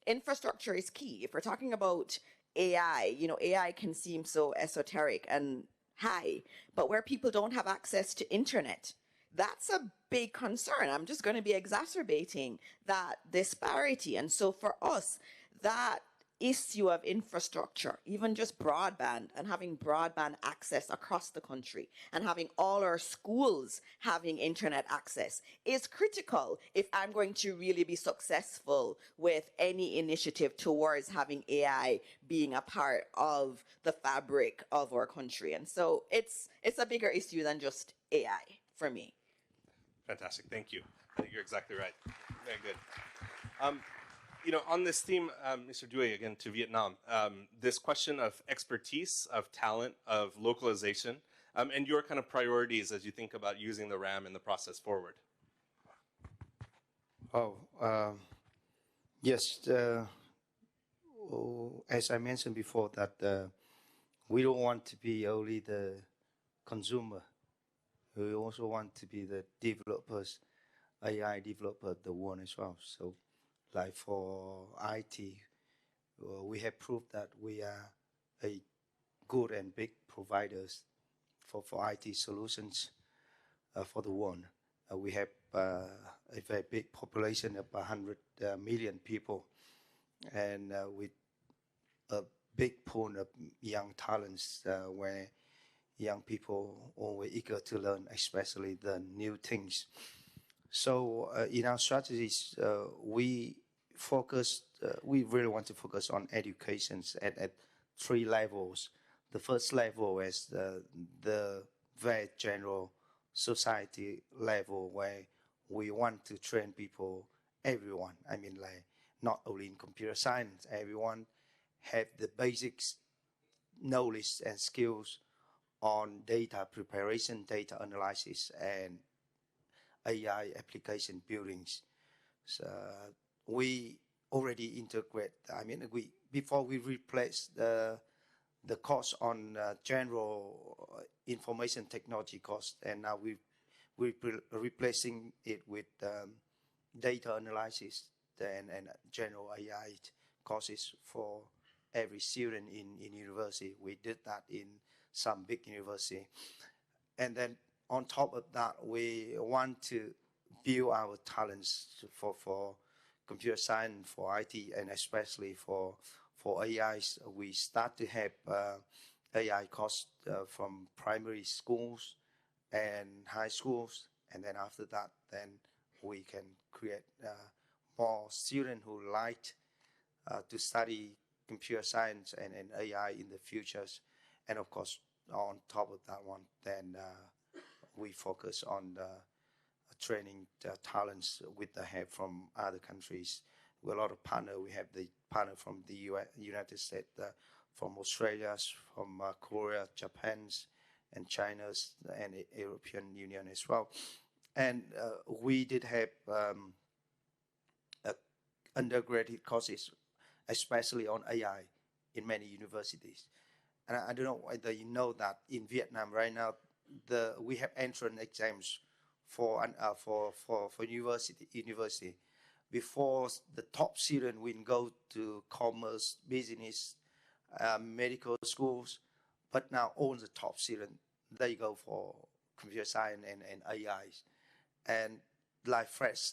Infrastructure is key. If we're talking about AI, you know, AI can seem so esoteric and high, but where people don't have access to internet, that's a big concern. I'm just going to be exacerbating that disparity. And so for us, that issue of infrastructure, even just broadband and having broadband access across the country and having all our schools having internet access is critical if I'm going to really be successful with any initiative towards having AI being a part of the fabric of our country. And so it's a bigger issue than just AI for me. Fantastic. Thank you. I think you're exactly right. Very good. You know, on this theme, Mr. Due, again to Vietnam, this question of expertise, of talent, of localization, and your kind of priorities as you think about using the RAM in the process forward. Yes. As I mentioned before, that we don't want to be only the consumer. We also want to be the developers, AI developer, the one as well. So, like for IT, we have proved that we are a good and big providers for IT solutions for the world. We have a very big population of 100 million people, and with a big pool of young talents where young people always eager to learn, especially the new things. So in our strategies, we really want to focus on education at 3 levels. The first level is the very general society level, where we want to train people, everyone. I mean, like, not only in computer science, everyone have the basics knowledge and skills on data preparation, data analysis, and AI application buildings. So we already integrate. I mean, before we replace the cost on general information technology cost, and now we're replacing it with data analysis and general AI courses for every student in university. We did that in some big university. And then on top of that, we want to build our talents for computer science, for IT, and especially for AIs. We start to have AI course from primary schools and high schools. And then after that, then we can create more students who like to study computer science and AI in the futures. And of course, on top of that one, then we focus on training talents with the help from other countries. With a lot of partners, we have the partner from the United States, from Australia, from Korea, Japan, and China's, and European Union as well. And we did have undergraduate courses, especially on AI, in many universities. And I don't know whether you know that in Vietnam right now, we have entrance exams for university. Before, the top student will go to commerce, business, medical schools, but now all the top students, they go for computer science and AI. And like fresh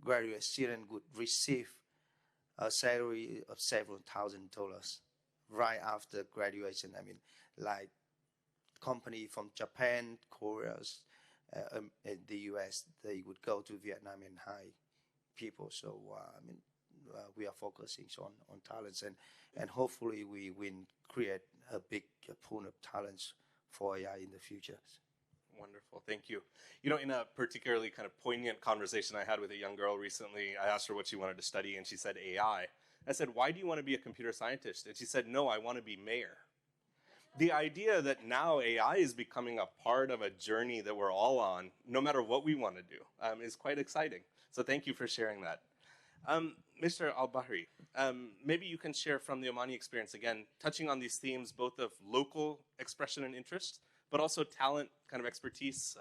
graduate student would receive a salary of several $1,000 right after graduation. I mean, like company from Japan, Korea, and the US, they would go to Vietnam and hire people. So I mean, we are focusing on talents, and hopefully we will create a big pool of talents for AI in the future. Wonderful, thank you. You know, in a particularly kind of poignant conversation I had with a young girl recently, I asked her what she wanted to study, and she said AI. I said, why do you want to be a computer scientist? And she said, no, I want to be mayor. The idea that now AI is becoming a part of a journey that we're all on, no matter what we want to do, is quite exciting. So thank you for sharing that. Mr. Albahri, maybe you can share from the Omani experience, again, touching on these themes, both of local expression and interest, but also talent, kind of expertise,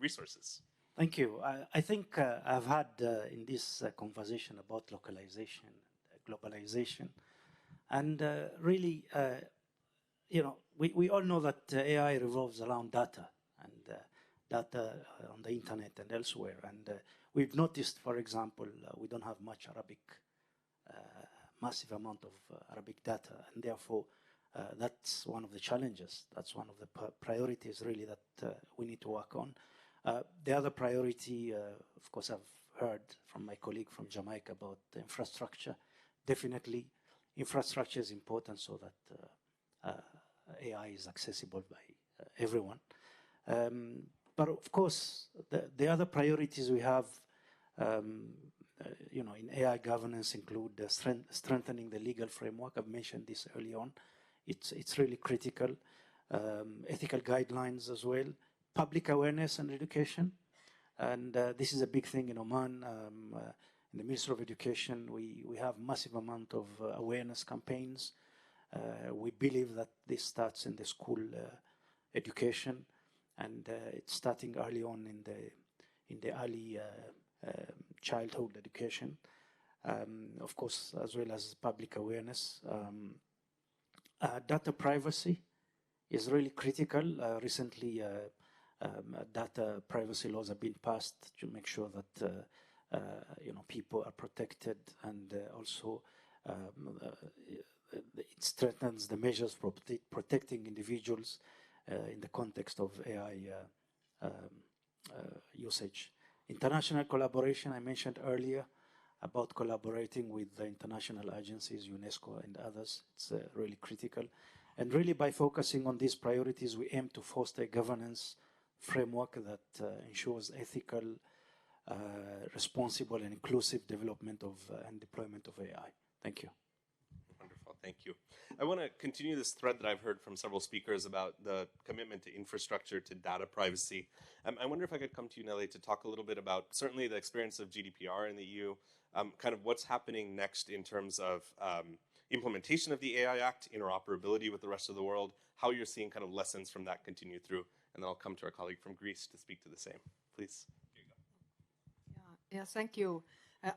resources. Thank you. I think I've had in this conversation about localization, globalization, and really, you know, we all know that AI revolves around data and data on the internet and elsewhere. And we've noticed, for example, we don't have much Arabic, massive amount of Arabic data, and therefore that's one of the challenges. That's one of the priorities really that we need to work on. The other priority, of course, I've heard from my colleague from Jamaica about the infrastructure. Definitely, infrastructure is important so that AI is accessible by everyone. But of course, the other priorities we have, you know, in AI governance include strengthening the legal framework. I've mentioned this early on. It's really critical. Ethical guidelines as well. Public awareness and education. And this is a big thing in Oman. In the Ministry of Education, we have massive amount of awareness campaigns. We believe that this starts in the school education, and it's starting early on in the early childhood education. Of course, as well as public awareness. Data privacy is really critical. Recently, data privacy laws have been passed to make sure that you know, people are protected, and also it strengthens the measures for protecting individuals in the context of AI usage. International collaboration, I mentioned earlier about collaborating with the international agencies, UNESCO and others. It's really critical. And really by focusing on these priorities, we aim to foster a governance framework that ensures ethical, responsible and inclusive development of and deployment of AI. Thank you. Wonderful, thank you. I want to continue this thread that I've heard from several speakers about the commitment to infrastructure, to data privacy. I wonder if I could come to you, Nele, to talk a little bit about certainly the experience of GDPR in the EU, kind of what's happening next in terms of implementation of the AI Act, interoperability with the rest of the world, how you're seeing kind of lessons from that continue through, and then I'll come to our colleague from Greece to speak to the same. Please. Here you go. Yeah, thank you.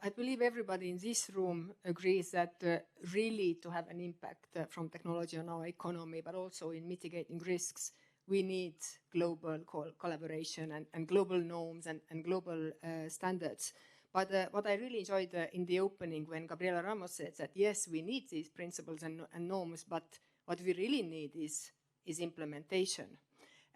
I believe everybody in this room agrees that really to have an impact from technology on our economy, but also in mitigating risks, we need global collaboration and global norms and global standards. But what I really enjoyed in the opening when Gabriela Ramos said that, yes, we need these principles and norms, but what we really need is implementation.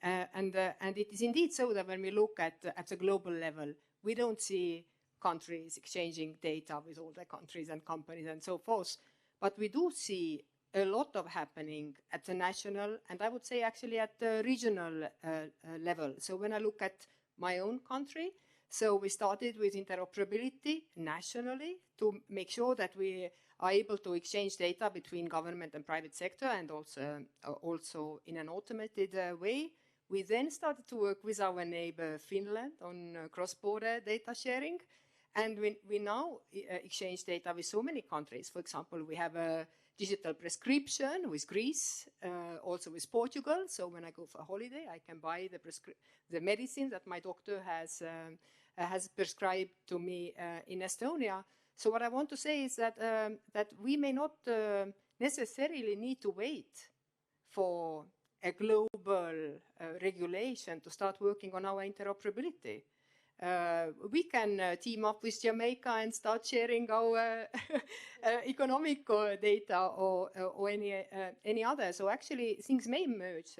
And it is indeed so that when we look at the global level, we don't see countries exchanging data with all the countries and companies and so forth. But we do see a lot of happening at the national, and I would say actually at the regional level. So when I look at my own country, so we started with interoperability nationally to make sure that we are able to exchange data between government and private sector, and also in an automated way. We then started to work with our neighbor Finland on cross-border data sharing. And we now exchange data with so many countries. For example, we have a digital prescription with Greece, also with Portugal. So when I go for a holiday, I can buy the medicine that my doctor has prescribed to me in Estonia. So what I want to say is that, that we may not necessarily need to wait for a global regulation to start working on our interoperability. We can team up with Jamaica and start sharing our economic data or any other. So actually things may merge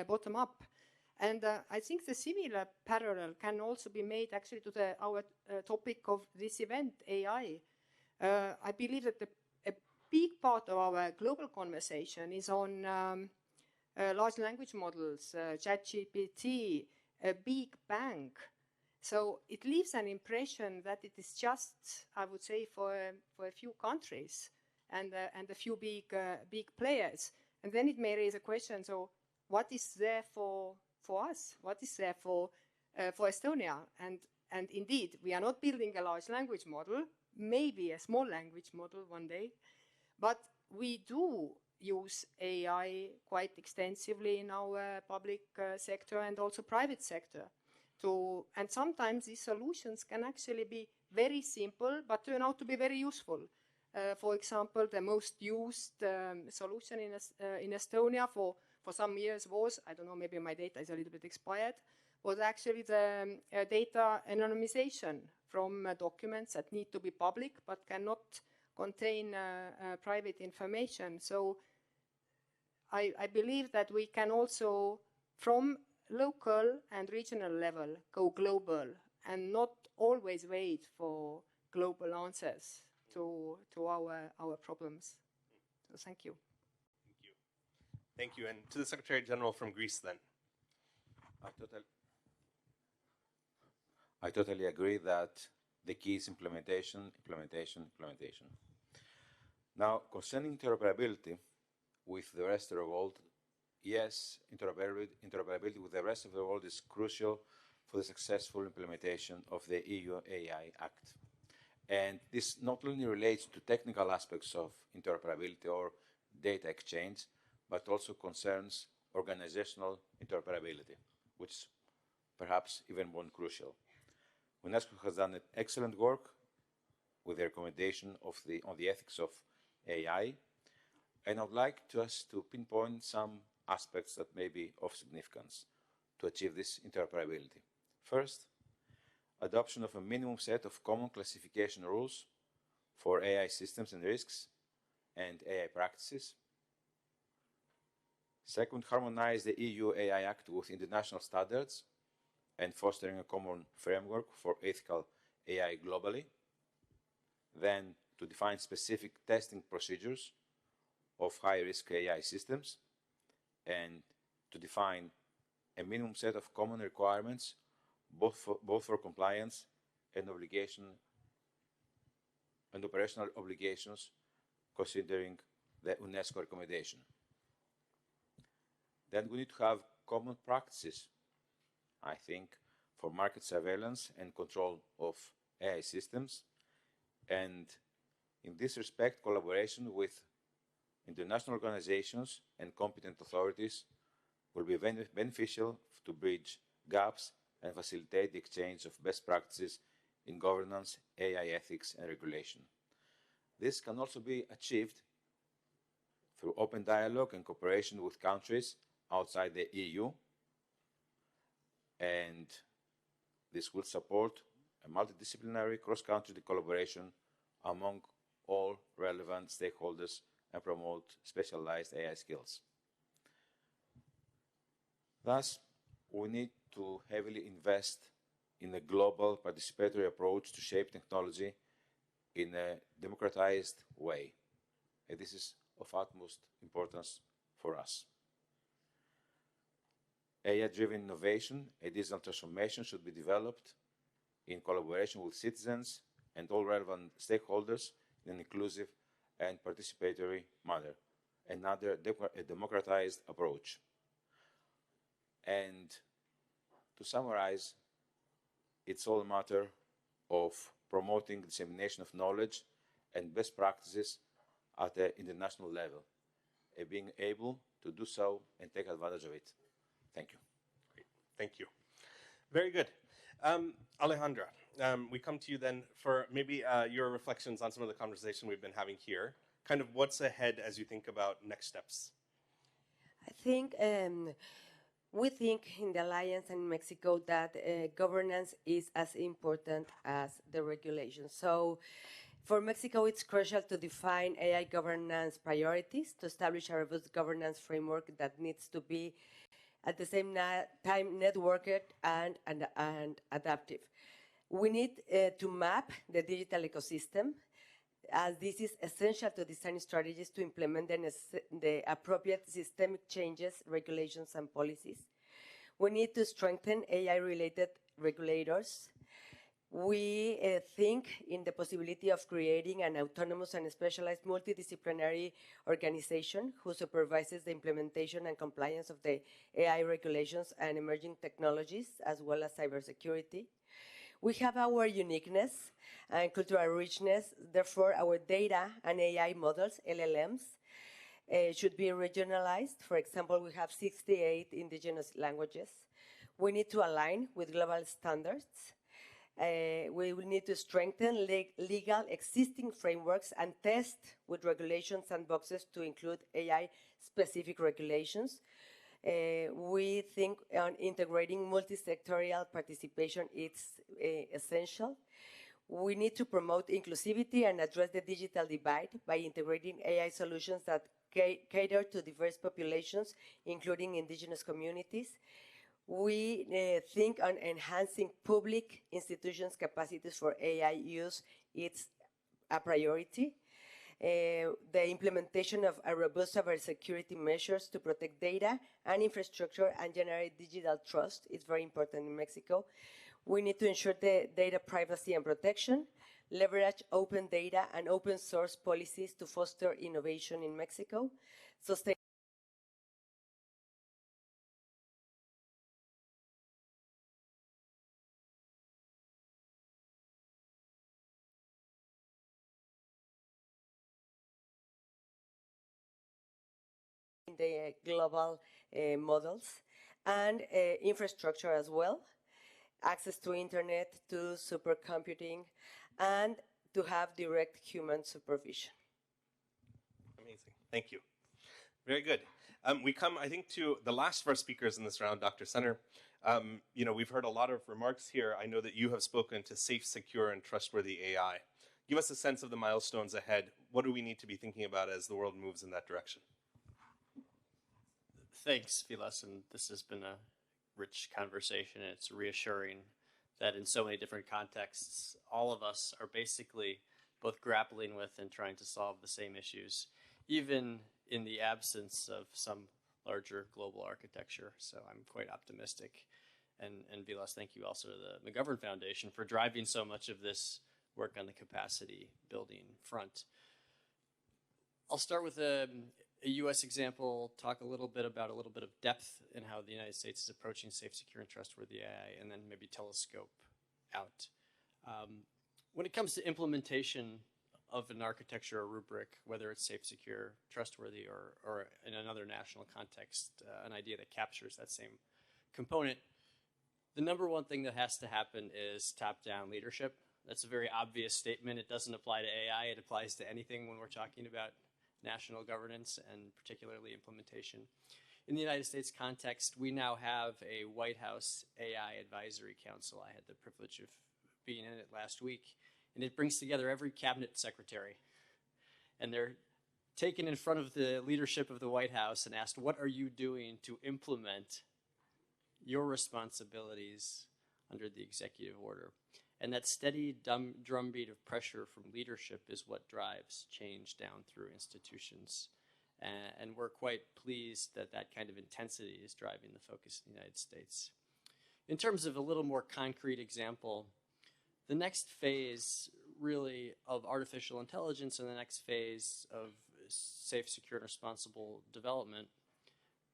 bottom up. And I think the similar parallel can also be made actually to our topic of this event, AI. I believe that a big part of our global conversation is on large language models, ChatGPT, a big bang. So it leaves an impression that it is just, I would say, for a few countries and a few big players. And then it may raise a question, so what is there for us? What is there for Estonia? And indeed, we are not building a large language model, maybe a small language model one day, but we do use AI quite extensively in our public sector and also private sector. And sometimes these solutions can actually be very simple, but turn out to be very useful. For example, the most used solution in Estonia for some years was, I don't know, maybe my data is a little bit expired, was actually the data anonymization from documents that need to be public but cannot contain private information. So I believe that we can also, from local and regional level, go global and not always wait for global answers to our problems. So thank you. Thank you. Thank you. And to the Secretary General from Greece then. I totally agree that the key is implementation. Now, concerning interoperability with the rest of the world, yes, interoperability with the rest of the world is crucial for the successful implementation of the EU AI Act. And this not only relates to technical aspects of interoperability or data exchange, but also concerns organizational interoperability, which is perhaps even more crucial. UNESCO has done excellent work with the recommendation on the ethics of AI, and I would like us to pinpoint some aspects that may be of significance to achieve this interoperability. First, adoption of a minimum set of common classification rules for AI systems and risks and AI practices. Second, harmonize the EU AI Act with international standards and fostering a common framework for ethical AI globally. Then, to define specific testing procedures of high-risk AI systems, and to define a minimum set of common requirements, both for compliance and operational obligations, considering the UNESCO recommendation. Then we need to have common practices, I think, for market surveillance and control of AI systems, and in this respect, collaboration with international organizations and competent authorities will be beneficial to bridge gaps and facilitate the exchange of best practices in governance, AI ethics, and regulation. This can also be achieved through open dialogue and cooperation with countries outside the EU, and this will support a multidisciplinary cross-country collaboration among all relevant stakeholders and promote specialized AI skills. Thus, we need to heavily invest in a global participatory approach to shape technology in a democratized way. and this is of utmost importance for us. AI-driven innovation and digital transformation should be developed in collaboration with citizens and all relevant stakeholders in an inclusive and participatory manner, another democratized approach. And to summarize, it's all a matter of promoting dissemination of knowledge and best practices at the international level, and being able to do so and take advantage of it. Thank you. Great. Thank you. Very good. Alejandra, we come to you then for maybe your reflections on some of the conversation we've been having here. Kind of what's ahead as you think about next steps? I think we think in the Alliance and Mexico that governance is as important as the regulation. So for Mexico, it's crucial to define AI governance priorities, to establish a robust governance framework that needs to be at the same time networked and adaptive. We need to map the digital ecosystem, as this is essential to design strategies to implement the appropriate systemic changes, regulations, and policies. We need to strengthen AI-related regulators. We think in the possibility of creating an autonomous and specialized multidisciplinary organization who supervises the implementation and compliance of the AI regulations and emerging technologies, as well as cybersecurity. We have our uniqueness and cultural richness. Therefore, our data and AI models, LLMs, should be regionalized. For example, we have 68 indigenous languages. We need to align with global standards. We will need to strengthen legal existing frameworks and test with regulation sandboxes to include AI-specific regulations. We think on integrating multi-sectorial participation is essential. We need to promote inclusivity and address the digital divide by integrating AI solutions that cater to diverse populations, including indigenous communities. We think on enhancing public institutions' capacities for AI use. It's a priority. The implementation of a robust cybersecurity measures to protect data and infrastructure and generate digital trust is very important in Mexico. We need to ensure the data privacy and protection, leverage open data and open source policies to foster innovation in Mexico, sustain the global models, and infrastructure as well, access to internet, to supercomputing, and to have direct human supervision. Amazing. Thank you. Very good. We come, I think, to the last of our speakers in this round, Dr. Senner. We've heard a lot of remarks here. I know that you have spoken to safe, secure, and trustworthy AI. Give us a sense of the milestones ahead. What do we need to be thinking about as the world moves in that direction? Thanks, Vilas, and this has been a rich conversation, and it's reassuring that in so many different contexts, all of us are basically both grappling with and trying to solve the same issues, even in the absence of some larger global architecture. So I'm quite optimistic. And Vilas, thank you also to the McGovern Foundation for driving so much of this work on the capacity building front. I'll start with a U.S. example, talk a little bit of depth in how the United States is approaching safe, secure, and trustworthy AI, and then maybe telescope out. When it comes to implementation of an architecture or rubric, whether it's safe, secure, trustworthy, or in another national context, an idea that captures that same component, the number one thing that has to happen is top-down leadership. That's a very obvious statement. It doesn't apply to AI. It applies to anything when we're talking about national governance and particularly implementation. In the United States context, we now have a White House AI Advisory Council. I had the privilege of being in it last week, and it brings together every cabinet secretary. And they're taken in front of the leadership of the White House and asked, what are you doing to implement your responsibilities under the executive order? And that steady drumbeat of pressure from leadership is what drives change down through institutions. And we're quite pleased that that kind of intensity is driving the focus in the United States. In terms of a little more concrete example, the next phase really of artificial intelligence and the next phase of safe, secure, and responsible development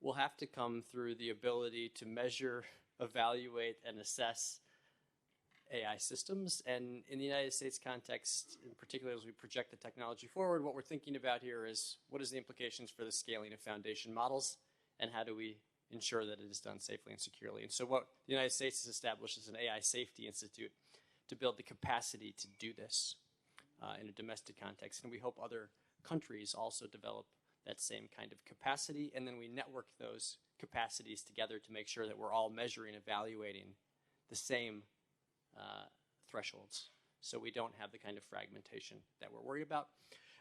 will have to come through the ability to measure, evaluate, and assess AI systems. And in the United States context, in particular as we project the technology forward, what we're thinking about here is what is the implications for the scaling of foundation models, and how do we ensure that it is done safely and securely. And so what the United States has established is an AI Safety Institute to build the capacity to do this in a domestic context. And we hope other countries also develop that same kind of capacity, and then we network those capacities together to make sure that we're all measuring, evaluating the same thresholds, so we don't have the kind of fragmentation that we're worried about.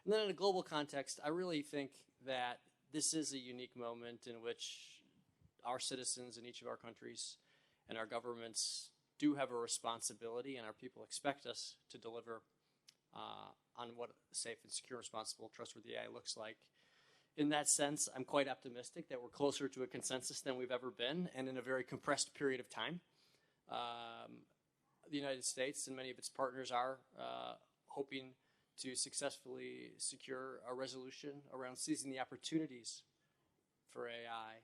And then in a global context, I really think that this is a unique moment in which our citizens in each of our countries and our governments do have a responsibility, and our people expect us to deliver on what safe and secure, responsible, trustworthy AI looks like. In that sense, I'm quite optimistic that we're closer to a consensus than we've ever been, and in a very compressed period of time. The United States and many of its partners are hoping to successfully secure a resolution around seizing the opportunities for AI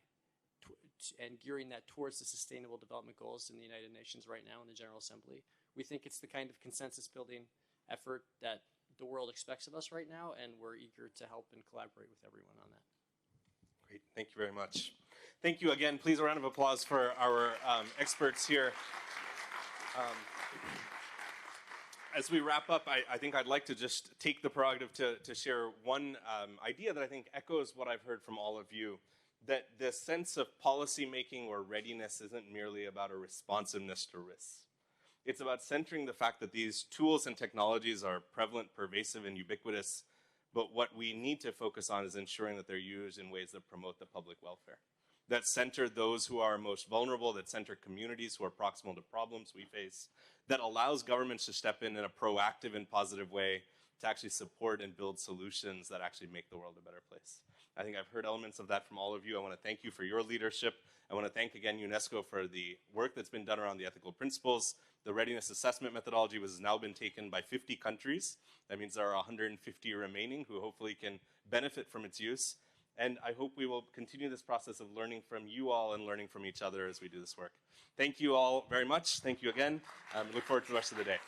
and gearing that towards the Sustainable Development Goals in the United Nations right now in the General Assembly. We think it's the kind of consensus-building effort that the world expects of us right now, and we're eager to help and collaborate with everyone on that. Great, thank you very much. Thank you again. Please a round of applause for our experts here. As we wrap up, I think I'd like to just take the prerogative to share one idea that I think echoes what I've heard from all of you, that the sense of policy making or readiness isn't merely about a responsiveness to risks. It's about centering the fact that these tools and technologies are prevalent, pervasive, and ubiquitous, but what we need to focus on is ensuring that they're used in ways that promote the public welfare, that center those who are most vulnerable, that center communities who are proximal to problems we face, that allows governments to step in a proactive and positive way to actually support and build solutions that actually make the world a better place. I think I've heard elements of that from all of you. I want to thank you for your leadership. I want to thank again UNESCO for the work that's been done around the ethical principles. The readiness assessment methodology has now been taken by 50 countries. That means there are 150 remaining who hopefully can benefit from its use. And I hope we will continue this process of learning from you all and learning from each other as we do this work. Thank you all very much. Thank you again. Look forward to the rest of the day.